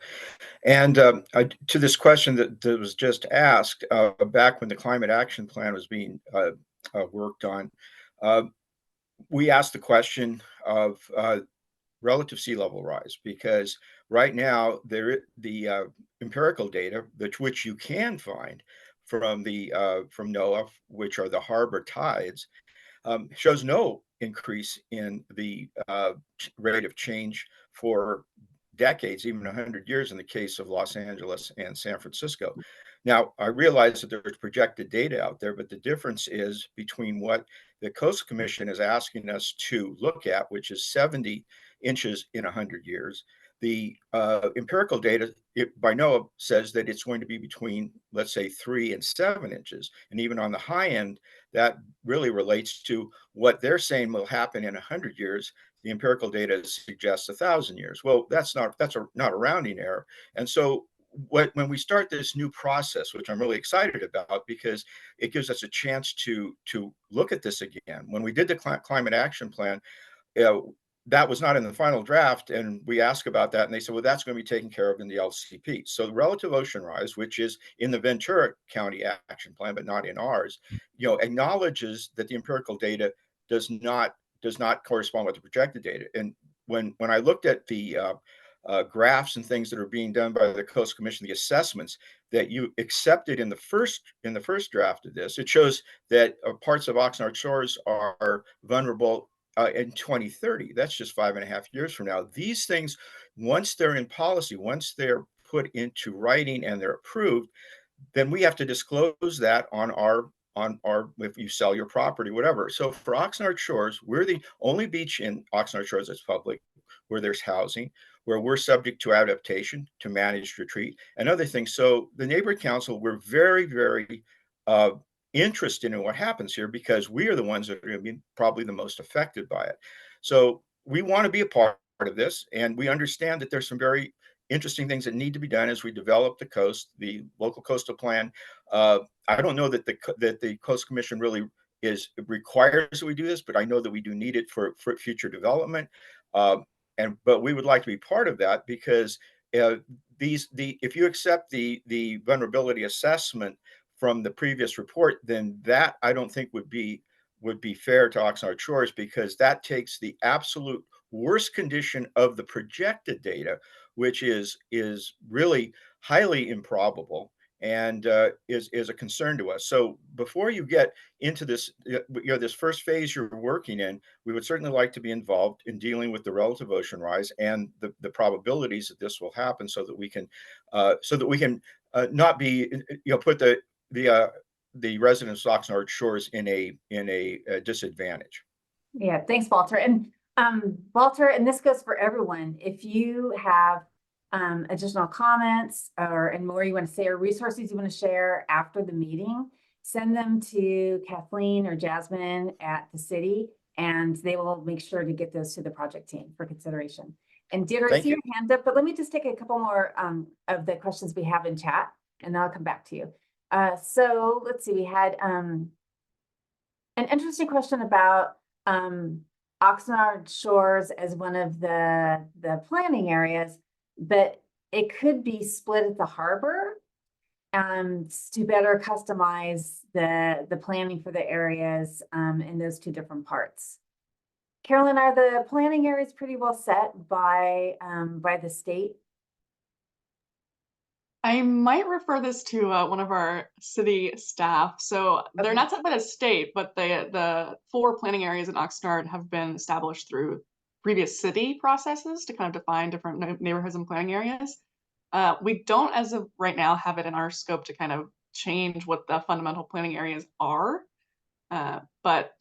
And to this question that was just asked, back when the Climate Action Plan was being worked on, we asked the question of relative sea level rise, because right now the empirical data, which you can find from NOAA, which are the harbor tides, shows no increase in the rate of change for decades, even 100 years in the case of Los Angeles and San Francisco. Now, I realize that there's projected data out there, but the difference is between what the Coastal Commission is asking us to look at, which is 70 inches in 100 years, the empirical data by NOAA says that it's going to be between, let's say, 3 and 7 inches. And even on the high end, that really relates to what they're saying will happen in 100 years. The empirical data suggests 1,000 years. Well, that's not a rounding error. And so when we start this new process, which I'm really excited about because it gives us a chance to look at this again. When we did the climate action plan, that was not in the final draft, and we asked about that, and they said, well, that's going to be taken care of in the LCP. So the relative ocean rise, which is in the Ventura County action plan, but not in ours, acknowledges that the empirical data does not correspond with the projected data. And when I looked at the graphs and things that are being done by the Coastal Commission, the assessments that you accepted in the first draft of this, it shows that parts of Oxnard shores are vulnerable in 2030. That's just 5.5 years from now. These things, once they're in policy, once they're put into writing and they're approved, then we have to disclose that on our if you sell your property, whatever. So for Oxnard Shores, we're the only beach in Oxnard Shores that's public, where there's housing, where we're subject to adaptation, to managed retreat, and other things. So the neighborhood council, we're very, very interested in what happens here because we are the ones that are going to be probably the most affected by it. So we want to be a part of this, and we understand that there's some very interesting things that need to be done as we develop the coast, the local coastal plan. I don't know that the Coastal Commission really requires that we do this, but I know that we do need it for future development. But we would like to be part of that because if you accept the vulnerability assessment from the previous report, then that I don't think would be fair to Oxnard Shores, because that takes the absolute worst condition of the projected data, which is really highly improbable and is a concern to us. So before you get into this, this first phase you're working in, we would certainly like to be involved in dealing with the relative ocean rise and the probabilities that this will happen, so that we can not be put the residents of Oxnard Shores in a disadvantage. Yeah, thanks, Walter. And Walter, and this goes for everyone, if you have additional comments and more you want to say, or resources you want to share after the meeting, send them to Kathleen or Jasmine at the city, and they will make sure to get those to the project team for consideration. And Deirdre, I see your hand up, but let me just take a couple more of the questions we have in chat, and then I'll come back to you. So let's see, we had an interesting question about Oxnard Shores as one of the planning areas, but it could be split at the harbor to better customize the planning for the areas in those two different parts. Carolyn, are the planning areas pretty well set by the state? I might refer this to one of our city staff. So they're not set by the state, but the 4 planning areas in Oxnard have been established through previous city processes to kind of define different neighborhoods and planning areas. We don't, as of right now, have it in our scope to kind of change what the fundamental planning areas are. But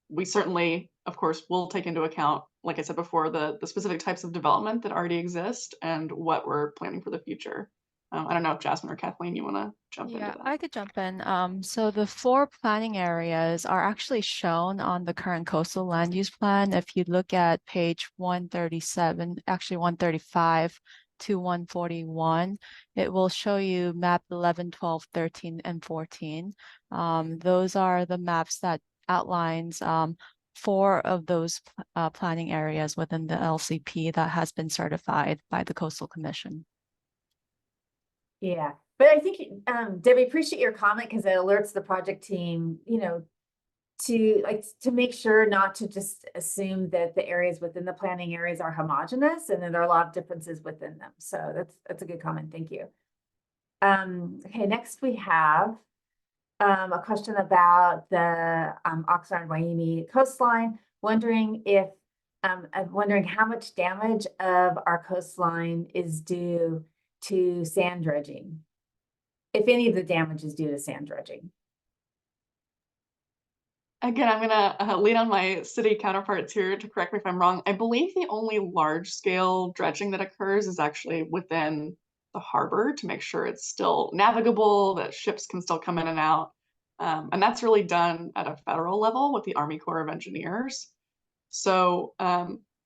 we certainly, of course, will take into account, like I said before, the specific types of development that already exist and what we're planning for the future. I don't know if Jasmine or Kathleen, you want to jump into that? I could jump in. So the 4 planning areas are actually shown on the current coastal land use plan. If you look at page 137, actually 135 to 141, it will show you map 11, 12, 13, and 14. Those are the maps that outlines 4 of those planning areas within the LCP that has been certified by the Coastal Commission. Yeah, but I think, Debbie, appreciate your comment because it alerts the project team, to make sure not to just assume that the areas within the planning areas are homogeneous and that there are a lot of differences within them. So that's a good comment. Thank you. Okay, next we have a question about the Oxnard Miami coastline, wondering how much damage of our coastline is due to sand dredging, if any of the damage is due to sand dredging. Again, I'm gonna lean on my city counterparts here to correct me if I'm wrong. I believe the only large scale dredging that occurs is actually within the harbor to make sure it's still navigable, that ships can still come in and out. And that's really done at a federal level with the Army Corps of Engineers. So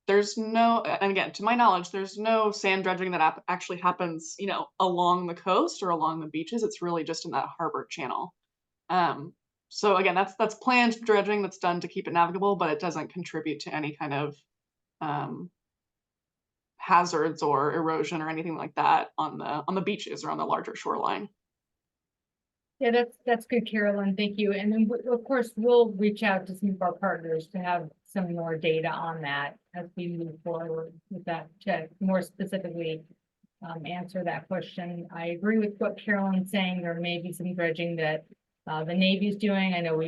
there's no, and again, to my knowledge, there's no sand dredging that actually happens, you know, along the coast or along the beaches. It's really just in that harbor channel. So again, that's planned dredging that's done to keep it navigable, but it doesn't contribute to any kind of hazards or erosion or anything like that on the beaches or on the larger shoreline. Yeah, that's good, Carolyn. Thank you. And then of course, we'll reach out to some of our partners to have some more data on that as we move forward with that to more specifically answer that question. I agree with what Carolyn's saying. There may be some dredging that the Navy's doing. I know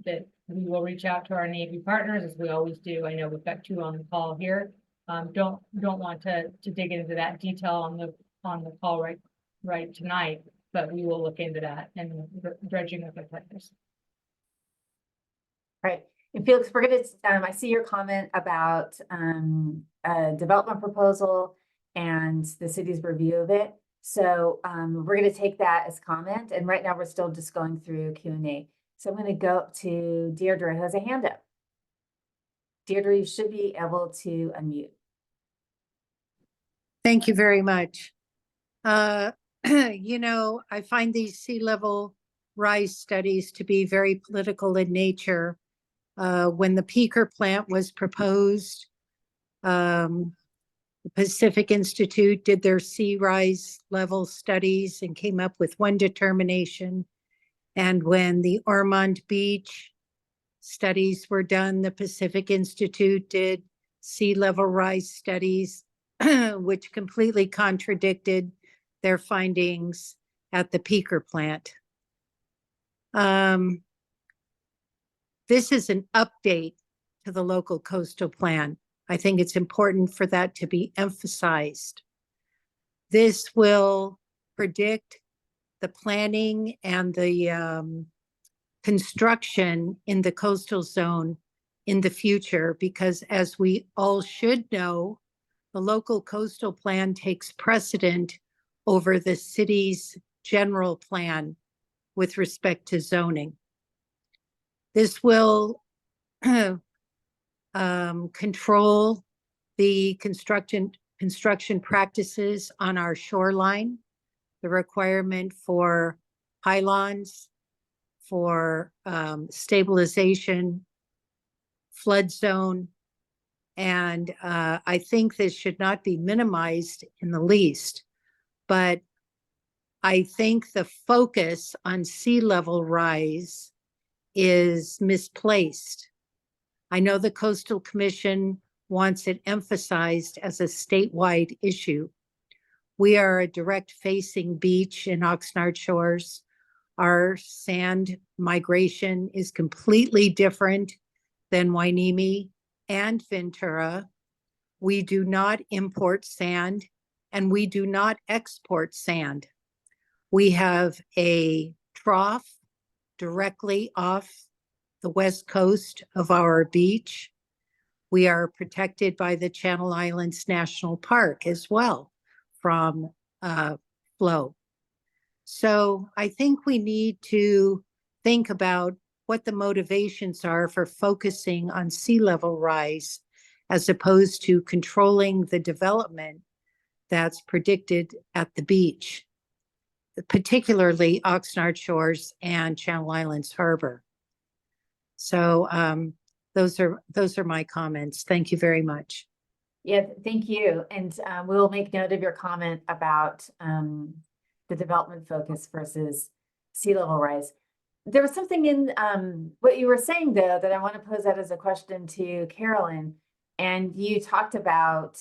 that we will reach out to our Navy partners as we always do. I know we've got 2 on the call here. Don't want to dig into that detail on the call right tonight, but we will look into that and dredging with our partners. Right. And Felix, we're gonna, I see your comment about a development proposal and the city's review of it. So we're gonna take that as comment. And right now we're still just going through Q&A. So I'm gonna go up to Deirdre, who has a hand up. Deirdre, you should be able to unmute. Thank you very much. You know, I find these sea level rise studies to be very political in nature. When the peaker plant was proposed, the Pacific Institute did their sea rise level studies and came up with one determination. And when the Ormond Beach studies were done, the Pacific Institute did sea level rise studies, which completely contradicted their findings at the peaker plant. This is an update to the local coastal plan. I think it's important for that to be emphasized. This will predict the planning and the construction in the coastal zone in the future, because as we all should know, the local coastal plan takes precedent over the city's general plan with respect to zoning. This will control the construction practices on our shoreline, the requirement for pylons, for stabilization, flood zone, and I think this should not be minimized in the least. But I think the focus on sea level rise is misplaced. I know the Coastal Commission wants it emphasized as a statewide issue. We are a direct facing beach in Oxnard Shores. Our sand migration is completely different than Wainimi and Ventura. We do not import sand and we do not export sand. We have a trough directly off the west coast of our beach. We are protected by the Channel Islands National Park as well from flow. So I think we need to think about what the motivations are for focusing on sea level rise as opposed to controlling the development that's predicted at the beach, particularly Oxnard Shores and Channel Islands Harbor. So those are my comments. Thank you very much. Yeah, thank you. And we'll make note of your comment about the development focus versus sea level rise. There was something in what you were saying, though, that I want to pose that as a question to Carolyn. And you talked about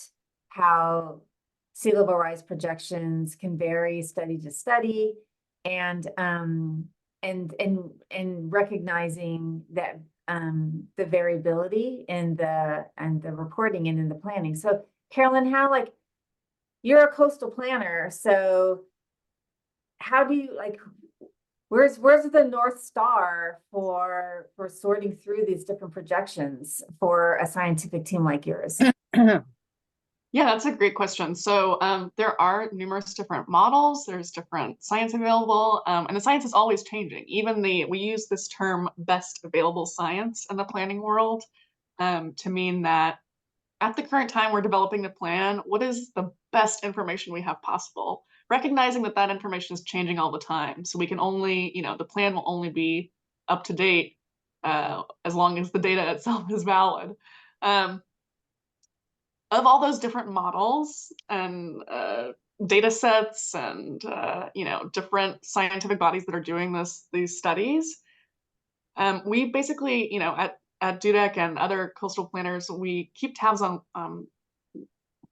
how sea level rise projections can vary study to study, and recognizing that the variability in the reporting and in the planning. So Carolyn, how, like, you're a coastal planner, so how do you, like, where's the North Star for sorting through these different projections for a scientific team like yours? Yeah, that's a great question. So there are numerous different models. There's different science available, and the science is always changing. Even we use this term best available science in the planning world to mean that at the current time we're developing the plan, what is the best information we have possible? Recognizing that that information is changing all the time. So we can only, the plan will only be up to date as long as the data itself is valid. Of all those different models and data sets and different scientific bodies that are doing these studies, we basically, at DUDEC and other coastal planners, we keep tabs on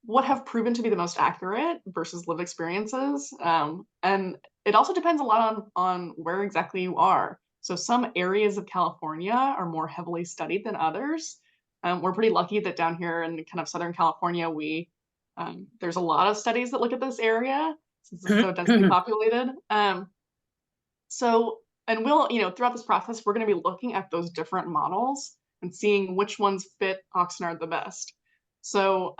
what have proven to be the most accurate versus lived experiences. And it also depends a lot on where exactly you are. So some areas of California are more heavily studied than others. We're pretty lucky that down here in kind of Southern California, there's a lot of studies that look at this area since it's so densely populated. And we'll, throughout this process, we're going to be looking at those different models and seeing which ones fit Oxnard the best. So,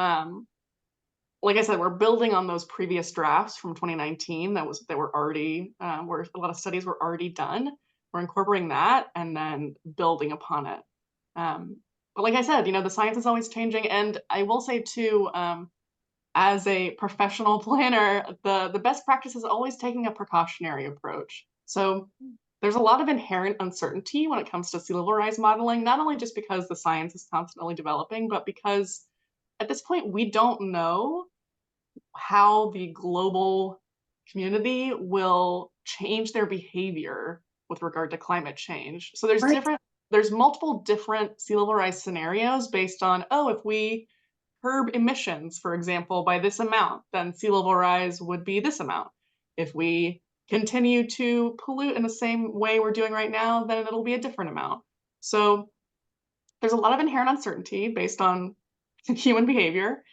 like I said, we're building on those previous drafts from 2019 that were already, where a lot of studies were already done. We're incorporating that and then building upon it. But like I said, the science is always changing. And I will say too, as a professional planner, the best practice is always taking a precautionary approach. So there's a lot of inherent uncertainty when it comes to sea level rise modeling, not only just because the science is constantly developing, but because at this point, we don't know how the global community will change their behavior with regard to climate change. So there's multiple different sea level rise scenarios based on, if we curb emissions, for example, by this amount, then sea level rise would be this amount. If we continue to pollute in the same way we're doing right now, then it'll be a different amount. So there's a lot of inherent uncertainty based on human behavior.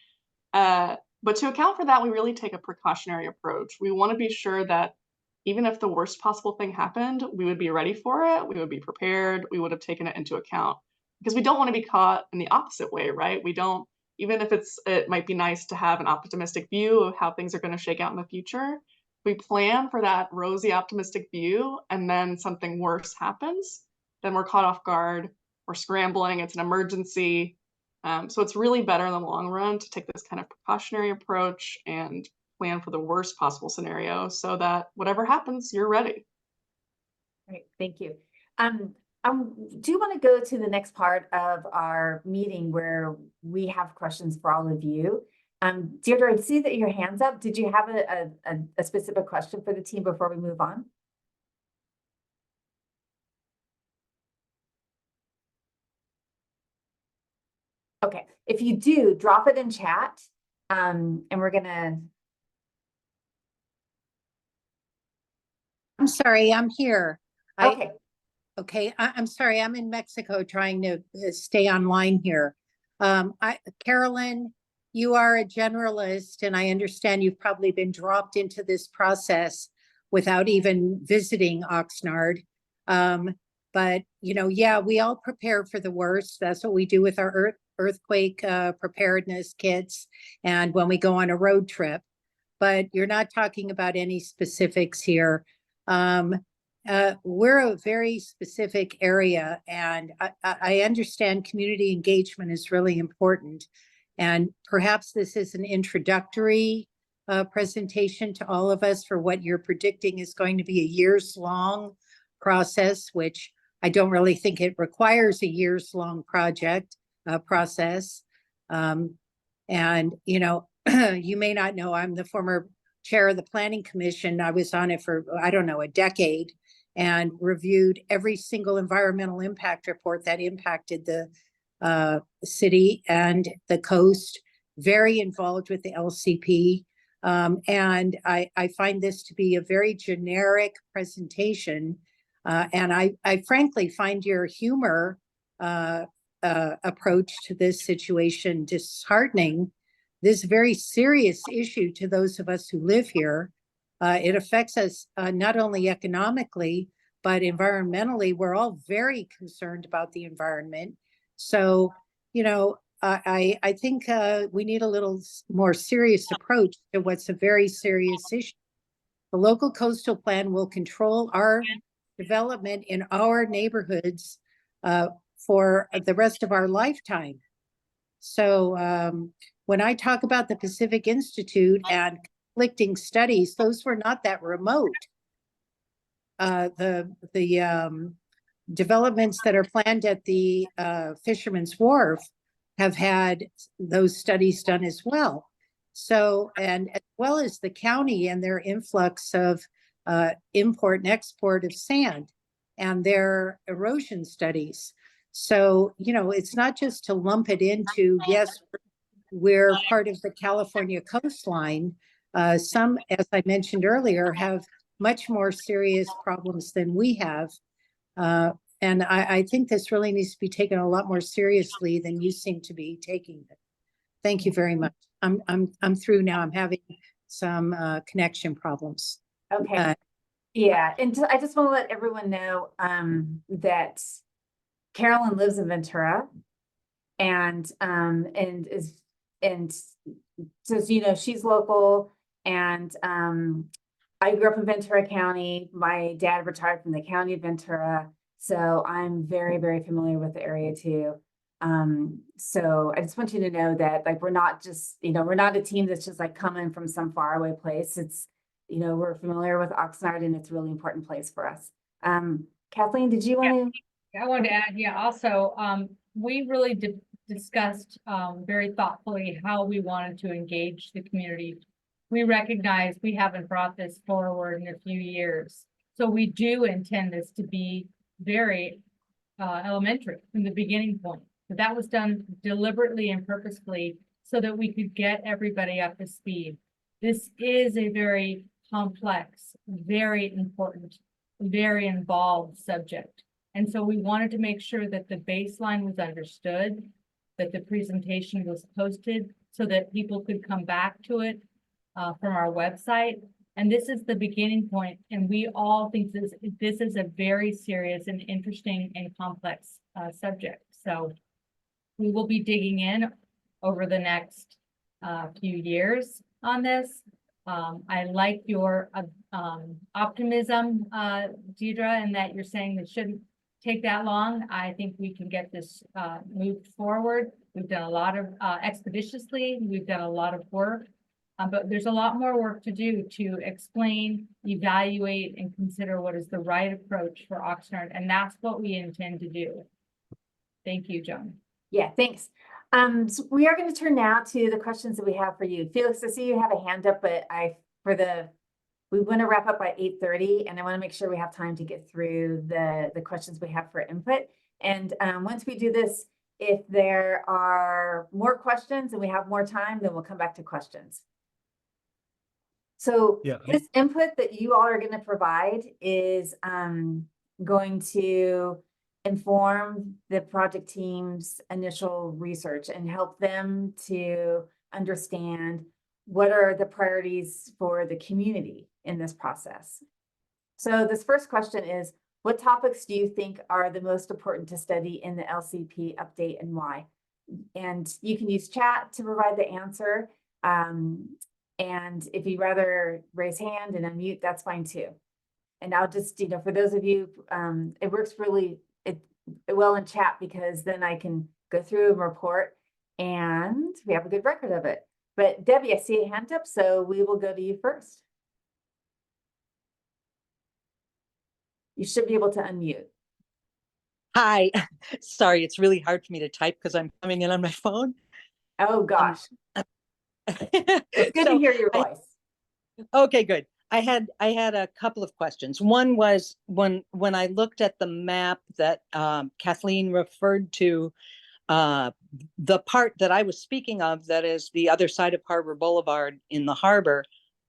But to account for that, we really take a precautionary approach. We want to be sure that even if the worst possible thing happened, we would be ready for it, we would be prepared, we would have taken it into account. Because we don't want to be caught in the opposite way, right? We don't, even if it might be nice to have an optimistic view of how things are going to shake out in the future, we plan for that rosy optimistic view and then something worse happens, then we're caught off guard, we're scrambling, it's an emergency. So it's really better in the long run to take this kind of precautionary approach and plan for the worst possible scenario so that whatever happens, you're ready. Great, thank you. I do want to go to the next part of our meeting where we have questions for all of you. Deirdre, I see that your hand's up. Did you have a specific question for the team before we move on? Okay, if you do, drop it in chat, and we're gonna. I'm sorry, I'm here. Okay, I'm sorry, I'm in Mexico trying to stay online here. Carolyn, you are a generalist, and I understand you've probably been dropped into this process without even visiting Oxnard. But yeah, we all prepare for the worst. That's what we do with our earthquake preparedness kits and when we go on a road trip. But you're not talking about any specifics here. We're a very specific area, and I understand community engagement is really important. And perhaps this is an introductory presentation to all of us for what you're predicting is going to be a years-long process, which I don't really think it requires a years-long process. And, you may not know, I'm the former chair of the Planning Commission. I was on it for, I don't know, a decade, and reviewed every single environmental impact report that impacted the city and the coast, very involved with the LCP. And I find this to be a very generic presentation. And I frankly find your humor approach to this situation disheartening. This very serious issue to those of us who live here. It affects us not only economically, but environmentally, we're all very concerned about the environment. So, you know, I think we need a little more serious approach to what's a very serious issue. The local coastal plan will control our development in our neighborhoods for the rest of our lifetime. So when I talk about the Pacific Institute and conflicting studies, those were not that remote. The developments that are planned at the Fisherman's Wharf have had those studies done as well. So, and as well as the county and their influx of import and export of sand and their erosion studies. So, you know, it's not just to lump it into, yes, we're part of the California coastline. Some, as I mentioned earlier, have much more serious problems than we have. And I think this really needs to be taken a lot more seriously than you seem to be taking it. Thank you very much. I'm through now. I'm having some connection problems. Okay. Yeah, and I just want to let everyone know that Carolyn lives in Ventura, and so you know, she's local, and I grew up in Ventura County. My dad retired from the county of Ventura, so I'm very, very familiar with the area too. So I just want you to know that, like, we're not just, you know, we're not a team that's just like coming from some faraway place. It's, you know, we're familiar with Oxnard, and it's a really important place for us. Kathleen, did you want to? I wanted to add, yeah, also, we really discussed very thoughtfully how we wanted to engage the community. We recognize we haven't brought this forward in a few years. So we do intend this to be very elementary from the beginning point. But that was done deliberately and purposefully so that we could get everybody up to speed. This is a very complex, very important, very involved subject. And so we wanted to make sure that the baseline was understood, that the presentation was posted so that people could come back to it from our website. And this is the beginning point, and we all think this is a very serious and interesting and complex subject. So we will be digging in over the next few years on this. I like your optimism, Deidre, and that you're saying it shouldn't take that long. I think we can get this moved forward. We've done a lot of expeditiously. We've done a lot of work. But there's a lot more work to do to explain, evaluate, and consider what is the right approach for Oxnard. And that's what we intend to do. Thank you, Joan. Yeah, thanks. So we are going to turn now to the questions that we have for you. Felix, I see you have a hand up, but we want to wrap up by 8:30, and I want to make sure we have time to get through the questions we have for input. And once we do this, if there are more questions and we have more time, then we'll come back to questions. So this input that you all are going to provide is going to inform the project team's initial research and help them to understand what are the priorities for the community in this process. So this first question is, what topics do you think are the most important to study in the LCP update and why? And you can use chat to provide the answer. And if you'd rather raise hand and unmute, that's fine too. And I'll just, you know, for those of you, it works really well in chat, because then I can go through and report and we have a good record of it. But Debbie, I see a hand up, so we will go to you first. You should be able to unmute. Hi, sorry, it's really hard for me to type because I'm coming in on my phone. Oh gosh. It's good to hear your voice. Okay, good. I had a couple of questions. One was when I looked at the map that Kathleen referred to, the part that I was speaking of, that is the other side of Harbor Boulevard in the harbor.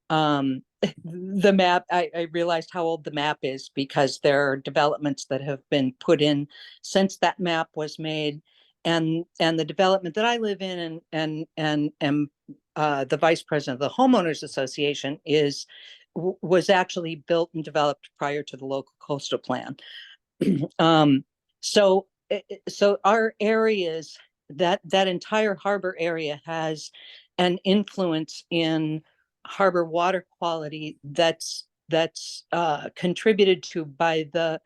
The map, I realized how old the map is, because there are developments that have been put in since that map was made, and the development that I live in and am the vice president of the homeowners association is was actually built and developed prior to the local coastal plan. Um, so our areas, that entire harbor area has an influence in harbor water quality that's contributed to by the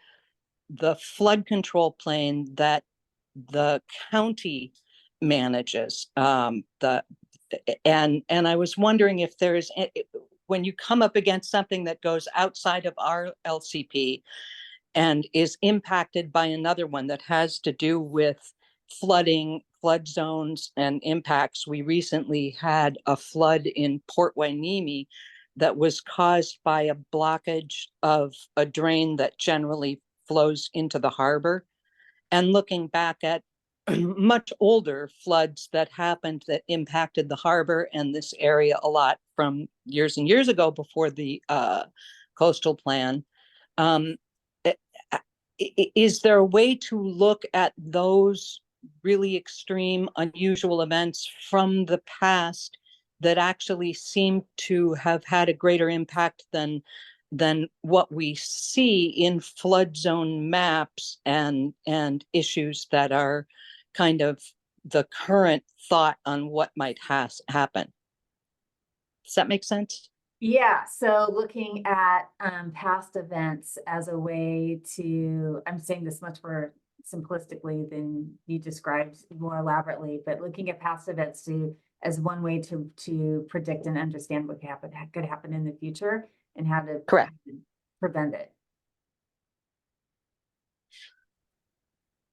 flood control plan that the county manages. And I was wondering if there's, when you come up against something that goes outside of our LCP and is impacted by another one that has to do with flooding, flood zones and impacts. We recently had a flood in Port Hueneme that was caused by a blockage of a drain that generally flows into the harbor. And looking back at much older floods that happened that impacted the harbor and this area a lot from years and years ago before the coastal plan. Is there a way to look at those really extreme, unusual events from the past that actually seem to have had a greater impact than what we see in flood zone maps and issues that are kind of the current thought on what might happen? Does that make sense? Yeah, so looking at past events as a way to, I'm saying this much more simplistically than you described more elaborately, but looking at past events as one way to predict and understand what could happen in the future and how to Correct. prevent it.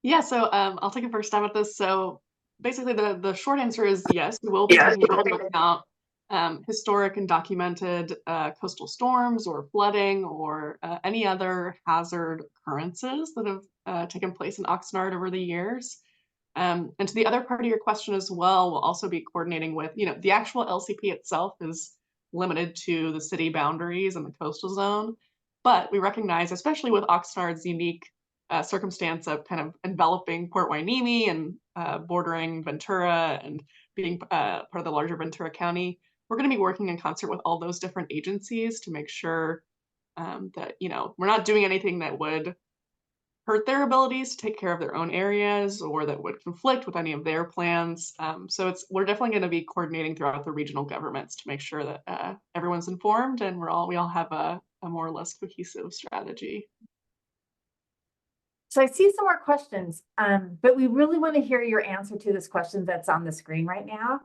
Yeah, so I'll take a first stab at this. So basically the short answer is yes, we will be taking into account historic and documented coastal storms or flooding or any other hazard occurrences that have taken place in Oxnard over the years. And to the other part of your question as well, we'll also be coordinating with, the actual LCP itself is limited to the city boundaries and the coastal zone. But we recognize, especially with Oxnard's unique circumstance of kind of enveloping Port Hueneme and bordering Ventura and being part of the larger Ventura County, we're going to be working in concert with all those different agencies to make sure that, we're not doing anything that would hurt their abilities to take care of their own areas or that would conflict with any of their plans. So we're definitely going to be coordinating throughout the regional governments to make sure that everyone's informed and we all have a more or less cohesive strategy. So I see some more questions, but we really want to hear your answer to this question that's on the screen right now.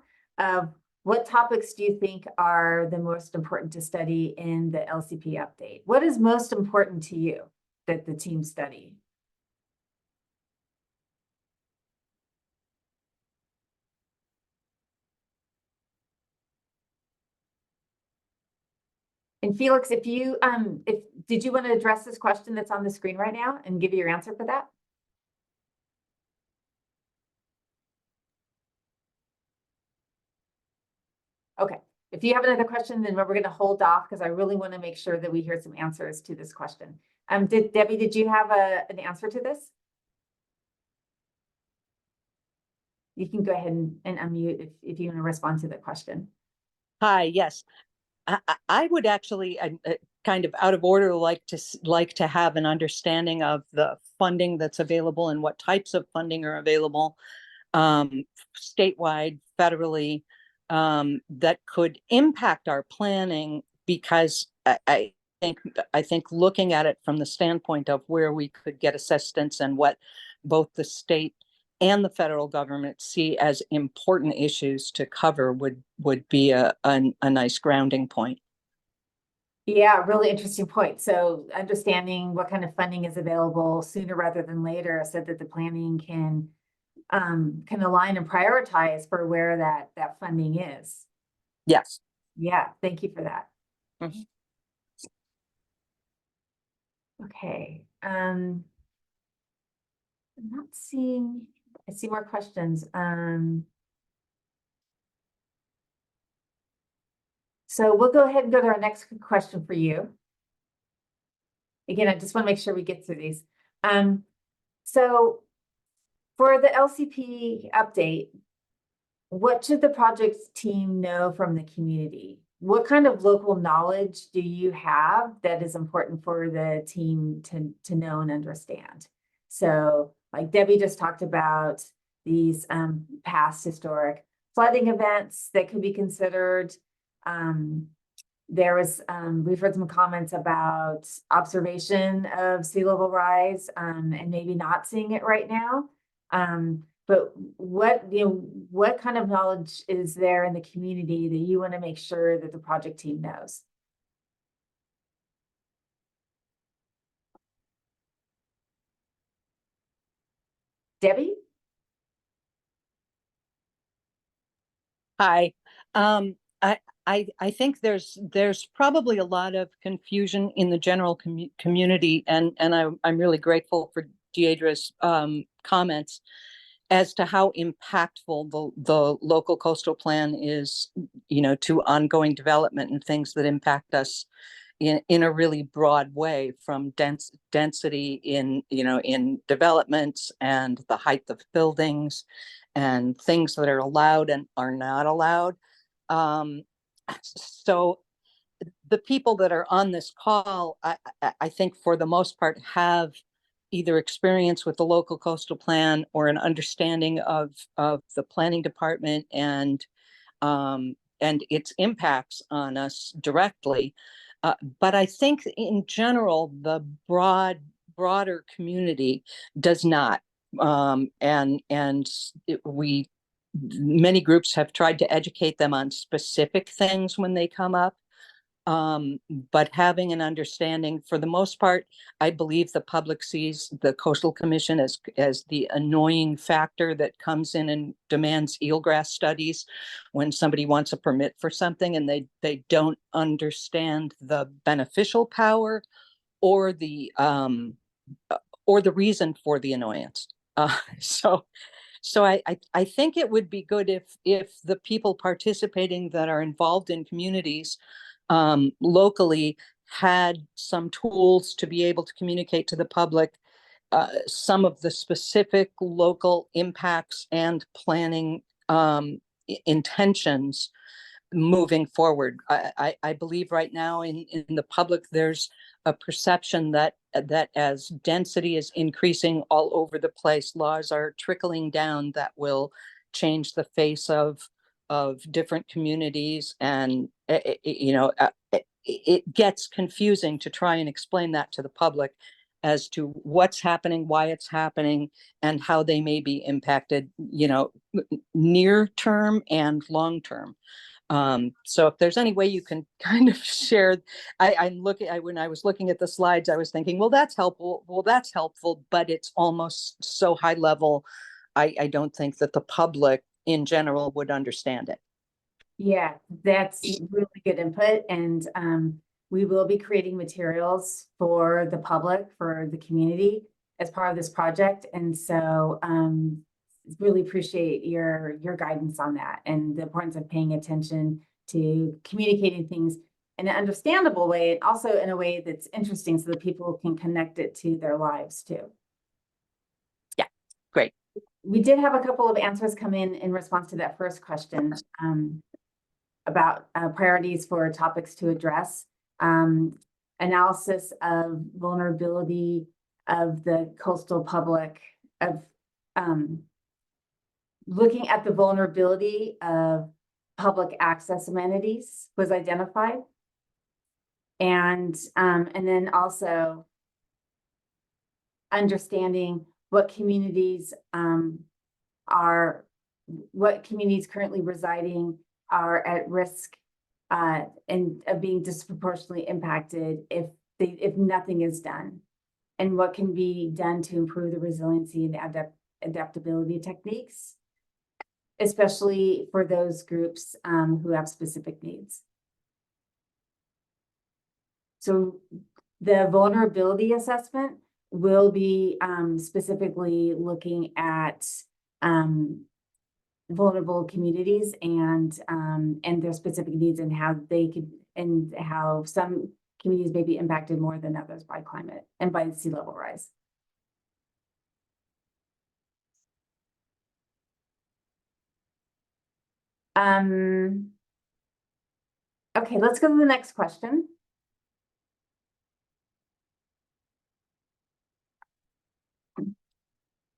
What topics do you think are the most important to study in the LCP update? What is most important to you that the team study? And Felix, did you want to address this question that's on the screen right now and give you your answer for that? Okay, if you have another question, then we're going to hold off because I really want to make sure that we hear some answers to this question. Debbie, did you have an answer to this? You can go ahead and unmute if you want to respond to the question. Hi, yes. I would actually, kind of out of order, like to have an understanding of the funding that's available and what types of funding are available statewide, federally, that could impact our planning, because I think looking at it from the standpoint of where we could get assistance and what both the state and the federal government see as important issues to cover would be a nice grounding point. Yeah, really interesting point. So understanding what kind of funding is available sooner rather than later, so that the planning can align and prioritize for where that funding is. Yes. Yeah, thank you for that. Mm-hmm. Okay. I'm not seeing, I see more questions. So we'll go ahead and go to our next question for you. Again, I just want to make sure we get through these. So for the LCP update, what should the project team know from the community? what kind of local knowledge do you have that is important for the team to know and understand? So like Debbie just talked about these past historic flooding events that could be considered. There was, we've heard some comments about observation of sea level rise, and maybe not seeing it right now. But what kind of knowledge is there in the community that you want to make sure that the project team knows? Debbie? Hi. I think there's probably a lot of confusion in the general community, and I'm really grateful for Deidre's comments as to how impactful the local coastal plan is, to ongoing development and things that impact us in a really broad way, from density in developments and the height of buildings and things that are allowed and are not allowed. So the people that are on this call, I think for the most part have either experience with the local coastal plan or an understanding of the planning department and its impacts on us directly. But I think in general, the broader community does not. Many groups have tried to educate them on specific things when they come up. But having an understanding, for the most part, I believe the public sees the Coastal Commission as the annoying factor that comes in and demands eelgrass studies when somebody wants a permit for something and they don't understand the beneficial power or the reason for the annoyance. So I think it would be good if the people participating that are involved in communities locally had some tools to be able to communicate to the public some of the specific local impacts and planning intentions moving forward. I believe right now in the public, there's a perception that as density is increasing all over the place, laws are trickling down that will change the face of different communities, and it gets confusing to try and explain that to the public as to what's happening, why it's happening, and how they may be impacted, near term and long term. So if there's any way you can kind of share, when I was looking at the slides, I was thinking, well, that's helpful. Well, that's helpful, but it's almost so high level. I don't think that the public in general would understand it. Yeah, that's really good input. And we will be creating materials for the public, for the community as part of this project. And so really appreciate your guidance on that and the importance of paying attention to communicating things in an understandable way and also in a way that's interesting so that people can connect it to their lives too. Yeah, great. We did have a couple of answers come in response to that first question about priorities for topics to address. Analysis of vulnerability of the coastal public, of looking at the vulnerability of public access amenities was identified. And then also understanding what communities currently residing are at risk and of being disproportionately impacted if nothing is done, and what can be done to improve the resiliency and adaptability techniques, especially for those groups who have specific needs. So the vulnerability assessment will be specifically looking at vulnerable communities and their specific needs and how they could, and how some communities may be impacted more than others by climate and by sea level rise. Okay, let's go to the next question.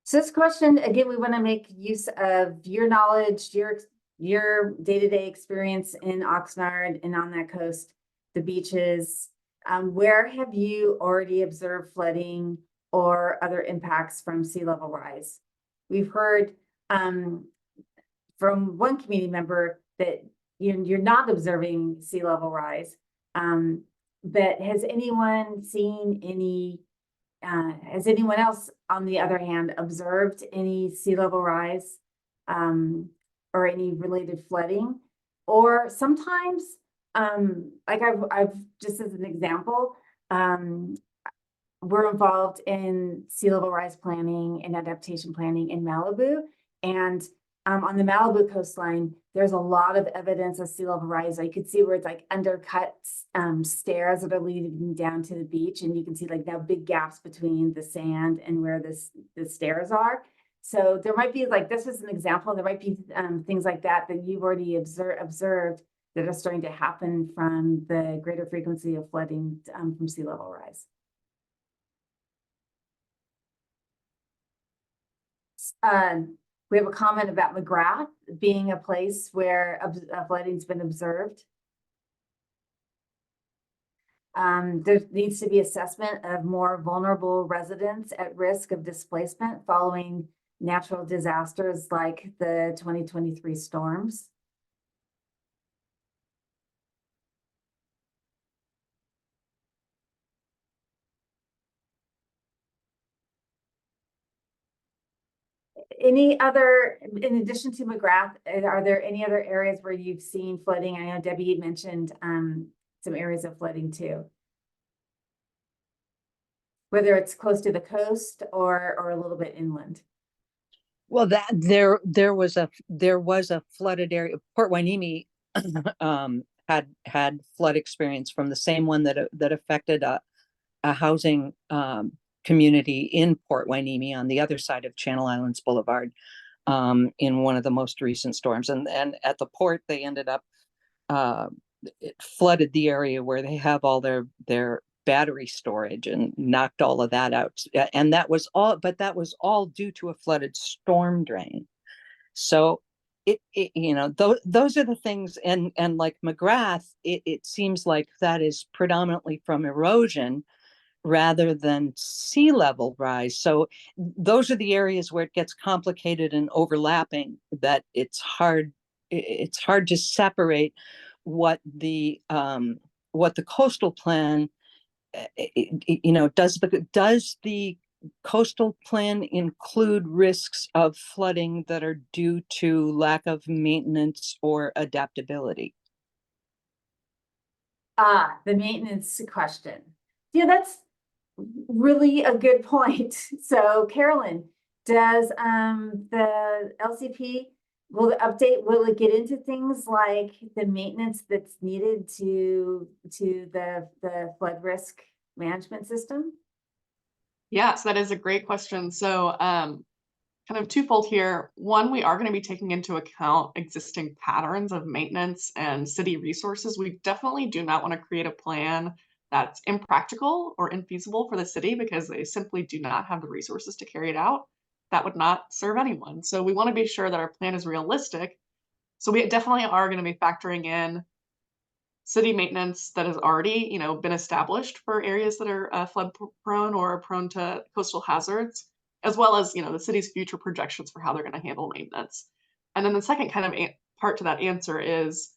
So this question, again, we want to make use of your knowledge, your day-to-day experience in Oxnard and on that coast, the beaches. Where have you already observed flooding or other impacts from sea level rise? We've heard from one community member that you're not observing sea level rise. But has anyone seen any has anyone else, on the other hand, observed any sea level rise or any related flooding? Or sometimes, like I've just as an example, we're involved in sea level rise planning and adaptation planning in Malibu. And on the Malibu coastline, there's a lot of evidence of sea level rise. You could see where it's like undercut stairs that are leading down to the beach. And you can see like now big gaps between the sand and where the stairs are. So there might be like, this is an example, there might be things like that you've already observed that are starting to happen from the greater frequency of flooding from sea level rise. We have a comment about McGrath being a place where flooding's been observed. There needs to be assessment of more vulnerable residents at risk of displacement following natural disasters like the 2023 storms. Any other, in addition to McGrath, are there any other areas where you've seen flooding? I know Debbie mentioned some areas of flooding too. Whether it's close to the coast or a little bit inland. Well, that there was a flooded area. Port Hueneme had flood experience from the same one that affected a housing community in Port Hueneme on the other side of Channel Islands Boulevard in one of the most recent storms. And at the port, they ended up it flooded the area where they have all their battery storage and knocked all of that out. And that was all due to a flooded storm drain. So it you know, those are the things. And like McGrath, it seems like that is predominantly from erosion rather than sea level rise. So those are the areas where it gets complicated and overlapping, that it's hard to separate what the coastal plan, does the coastal plan include risks of flooding that are due to lack of maintenance or adaptability? The maintenance question. Yeah, that's really a good point. So Carolyn, does the LCP, will it get into things like the maintenance that's needed to the flood risk management system? Yes, that is a great question. So kind of twofold here. One, we are going to be taking into account existing patterns of maintenance and city resources. We definitely do not want to create a plan that's impractical or infeasible for the city because they simply do not have the resources to carry it out. That would not serve anyone. So we want to be sure that our plan is realistic. So we definitely are going to be factoring in city maintenance that has already, been established for areas that are flood prone or prone to coastal hazards, as well as, the city's future projections for how they're going to handle maintenance. And then the second kind of part to that answer is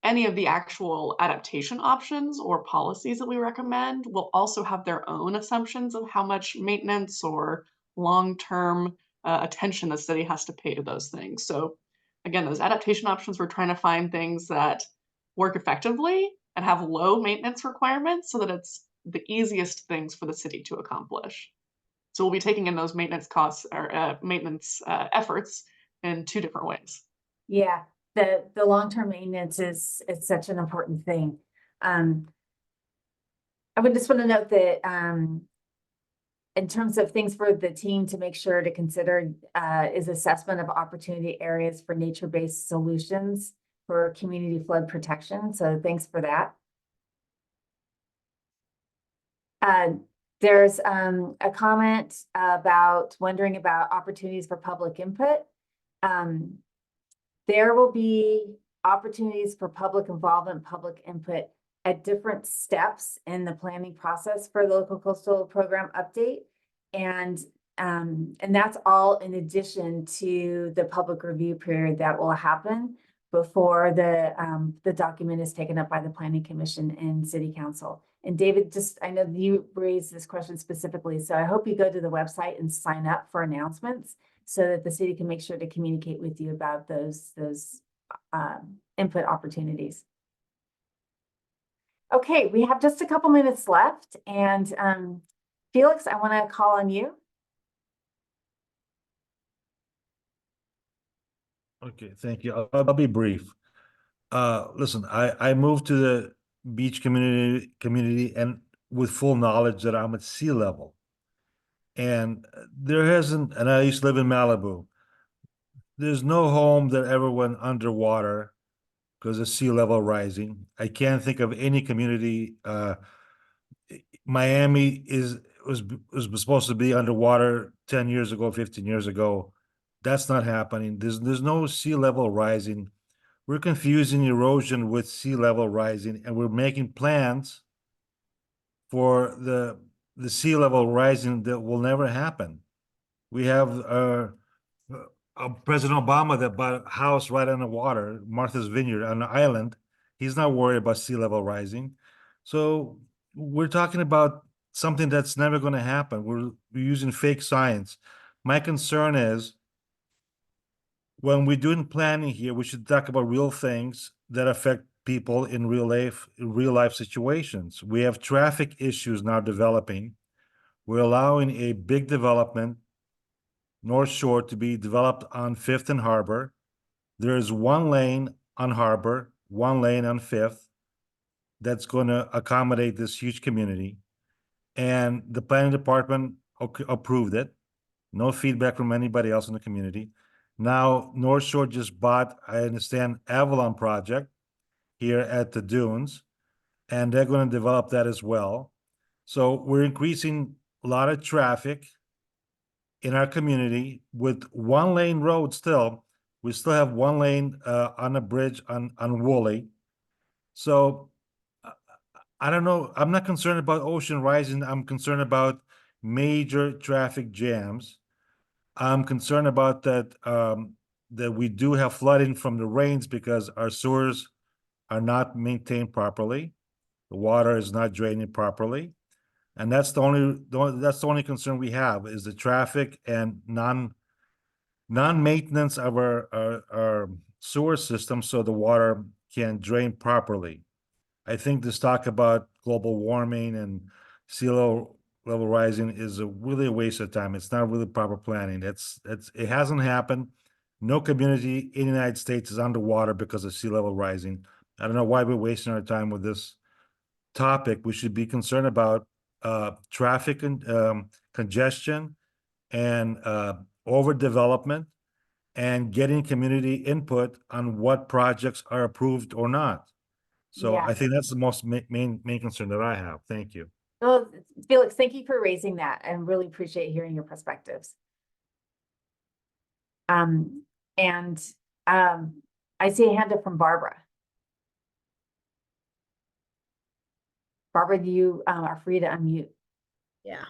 any of the actual adaptation options or policies that we recommend will also have their own assumptions of how much maintenance or long-term attention the city has to pay to those things. So again, those adaptation options, we're trying to find things that work effectively and have low maintenance requirements so that it's the easiest things for the city to accomplish. So we'll be taking in those maintenance costs or maintenance efforts in two different ways. Yeah, the long-term maintenance is such an important thing. I would just want to note that in terms of things for the team to make sure to consider is assessment of opportunity areas for nature-based solutions for community flood protection. So thanks for that. There's a comment about wondering about opportunities for public input. There will be opportunities for public involvement, public input at different steps in the planning process for the local coastal program update. And that's all in addition to the public review period that will happen before the document is taken up by the Planning Commission and City Council. And David, I know you raised this question specifically, so I hope you go to the website and sign up for announcements so that the city can make sure to communicate with you about those input opportunities. Okay, we have just a couple minutes left, and Felix, I want to call on you. Okay, thank you. I'll be brief. Listen, I moved to the beach community and with full knowledge that I'm at sea level. And there hasn't, and I used to live in Malibu. There's no home that ever went underwater because of sea level rising. I can't think of any community. Miami was supposed to be underwater 10 years ago, 15 years ago. That's not happening. There's no sea level rising. We're confusing erosion with sea level rising, and we're making plans for the sea level rising that will never happen. We have President Obama that bought a house right on the water, Martha's Vineyard on an island. He's not worried about sea level rising. So we're talking about something that's never going to happen. We're using fake science. My concern is when we're doing planning here, we should talk about real things that affect people in real life situations. We have traffic issues now developing. We're allowing a big development, North Shore, to be developed on 5th and Harbor. There's one lane on Harbor, one lane on 5th that's going to accommodate this huge community. And the planning department approved it. No feedback from anybody else in the community. Now, North Shore just bought, I understand, Avalon project here at the Dunes, and they're going to develop that as well. So we're increasing a lot of traffic in our community with one lane road still. We still have one lane on a bridge on Woolley. So I don't know. I'm not concerned about ocean rising. I'm concerned about major traffic jams. I'm concerned about that that we do have flooding from the rains because our sewers are not maintained properly. The water is not draining properly. And that's the only concern we have is the traffic and non-maintenance of our sewer system so the water can drain properly. I think this talk about global warming and sea level rising is really a waste of time. It's not really proper planning. It hasn't happened. No community in the United States is underwater because of sea level rising. I don't know why we're wasting our time with this topic. We should be concerned about traffic and congestion and overdevelopment and getting community input on what projects are approved or not. So Yeah. I think that's the most main concern that I have. Thank you. Well, Felix, thank you for raising that and really appreciate hearing your perspectives. I see a hand up from Barbara. Barbara, you are free to unmute. Yeah.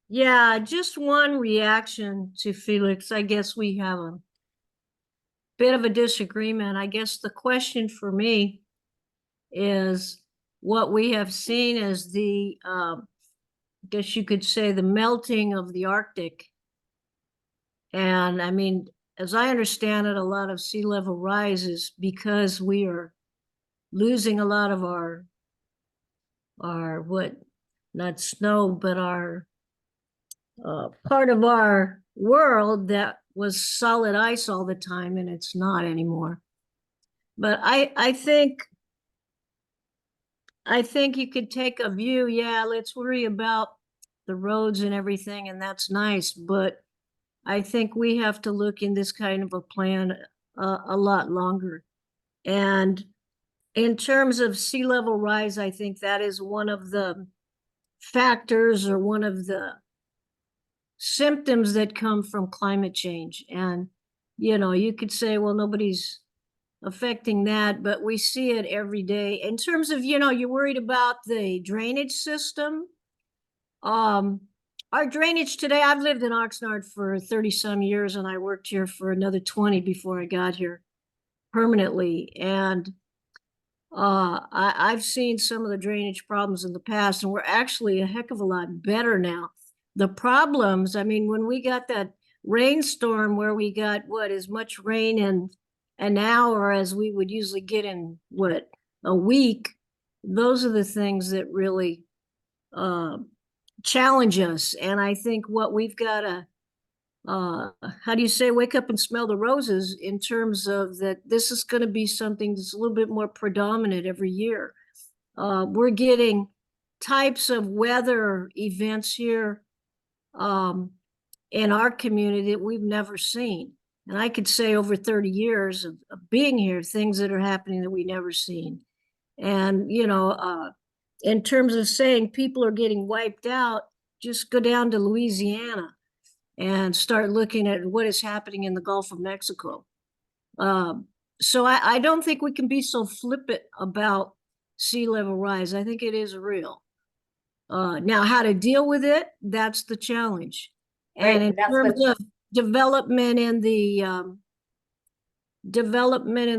Yeah, just one reaction to Felix. I guess we have a bit of a disagreement. I guess the question for me is what we have seen as the, I guess you could say, the melting of the Arctic. And I mean, as I understand it, a lot of sea level rise is because we are losing a lot of our not snow, but our part of our world that was solid ice all the time, and it's not anymore. But I think you could take a view, yeah, let's worry about the roads and everything, and that's nice, but I think we have to look in this kind of a plan a lot longer. And in terms of sea level rise, I think that is one of the factors or one of the symptoms that come from climate change. And, you know, you could say, well, nobody's affecting that, but we see it every day. In terms of, you know, you're worried about the drainage system. Our drainage today, I've lived in Oxnard for 30 some years and I worked here for another 20 before I got here permanently. And I've seen some of the drainage problems in the past, and we're actually a heck of a lot better now. The problems, I mean, when we got that rainstorm where we got what, as much rain in an hour as we would usually get in what, a week, those are the things that really challenge us. And I think what we've got to how do you say, wake up and smell the roses, in terms of that this is going to be something that's a little bit more predominant every year. We're getting types of weather events here in our community that we've never seen. And I could say over 30 years of being here, things that are happening that we never seen. And, you know, in terms of saying people are getting wiped out, just go down to Louisiana and start looking at what is happening in the Gulf of Mexico. So I don't think we can be so flippant about sea level rise. I think it is real. Now, how to deal with it, that's the challenge. Right, And in and that's terms what- of development in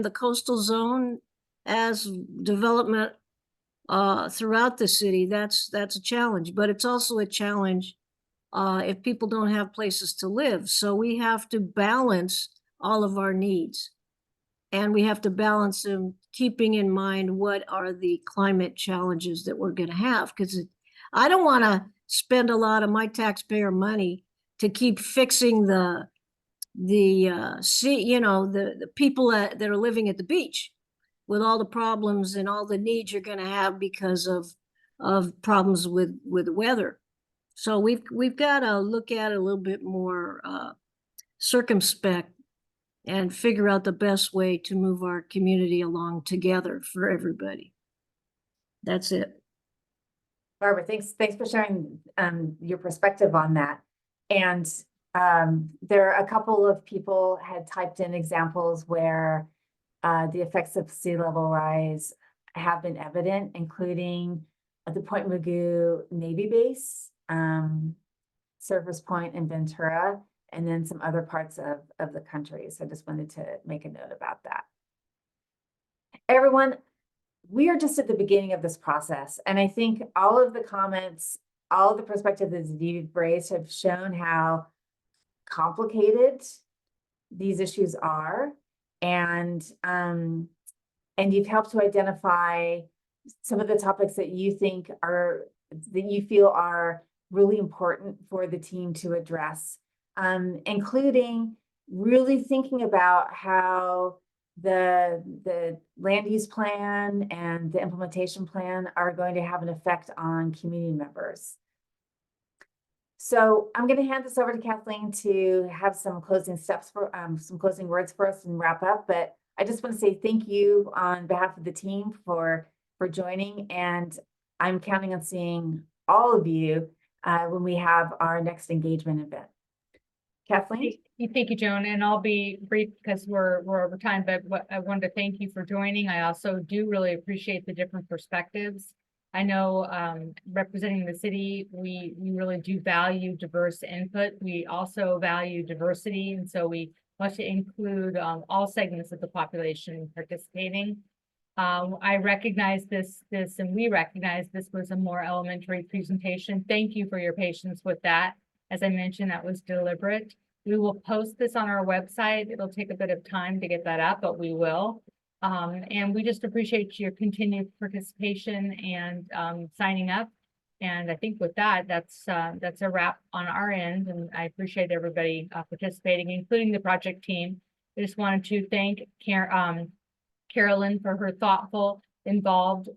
the coastal zone, as development throughout the city, that's a challenge. But it's also a challenge if people don't have places to live. So we have to balance all of our needs. And we have to balance them, keeping in mind what are the climate challenges that we're going to have. Because I don't want to spend a lot of my taxpayer money to keep fixing the sea, you know, the people that are living at the beach with all the problems and all the needs you're going to have because of problems with weather. So we've got to look at it a little bit more circumspect and figure out the best way to move our community along together for everybody. That's it. Barbara, thanks for sharing your perspective on that. And there are a couple of people had typed in examples where the effects of sea level rise have been evident, including at the Point Mugu Navy base, Surfers Point and Ventura, and then some other parts of the country. So I just wanted to make a note about that. Everyone, we are just at the beginning of this process. And I think all of the comments, all of the perspectives that you've raised have shown how complicated these issues are. And you've helped to identify some of the topics that you think are, that you feel are really important for the team to address, including really thinking about how the land use plan and the implementation plan are going to have an effect on community members. So I'm going to hand this over to Kathleen to have some closing steps for some closing words for us and wrap up. But I just want to say thank you on behalf of the team for joining, and I'm counting on seeing all of you when we have our next engagement event. Kathleen? Thank you, Joan, and I'll be brief because we're over time, but I wanted to thank you for joining. I also do really appreciate the different perspectives. I know representing the city, we really do value diverse input. We also value diversity, and so we want to include all segments of the population participating. I recognize this, and we recognize this was a more elementary presentation. Thank you for your patience with that. As I mentioned, that was deliberate. We will post this on our website. It'll take a bit of time to get that up, but we will. And we just appreciate your continued participation and signing up. And I think with that, that's a wrap on our end. And I appreciate everybody participating, including the project team. I just wanted to thank Carolyn for her thoughtful, involved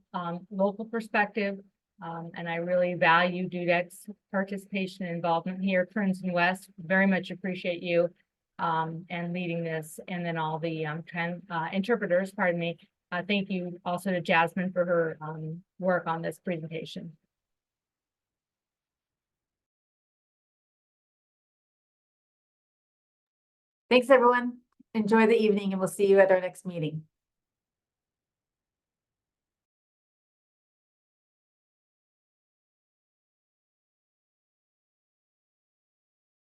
local perspective. And I really value DUDEC's participation and involvement here. Kearns and West, very much appreciate you. and leading this, and then all the interpreters, pardon me. Thank you also to Jasmine for her work on this presentation. Thanks, everyone. Enjoy the evening and we'll see you at our next meeting.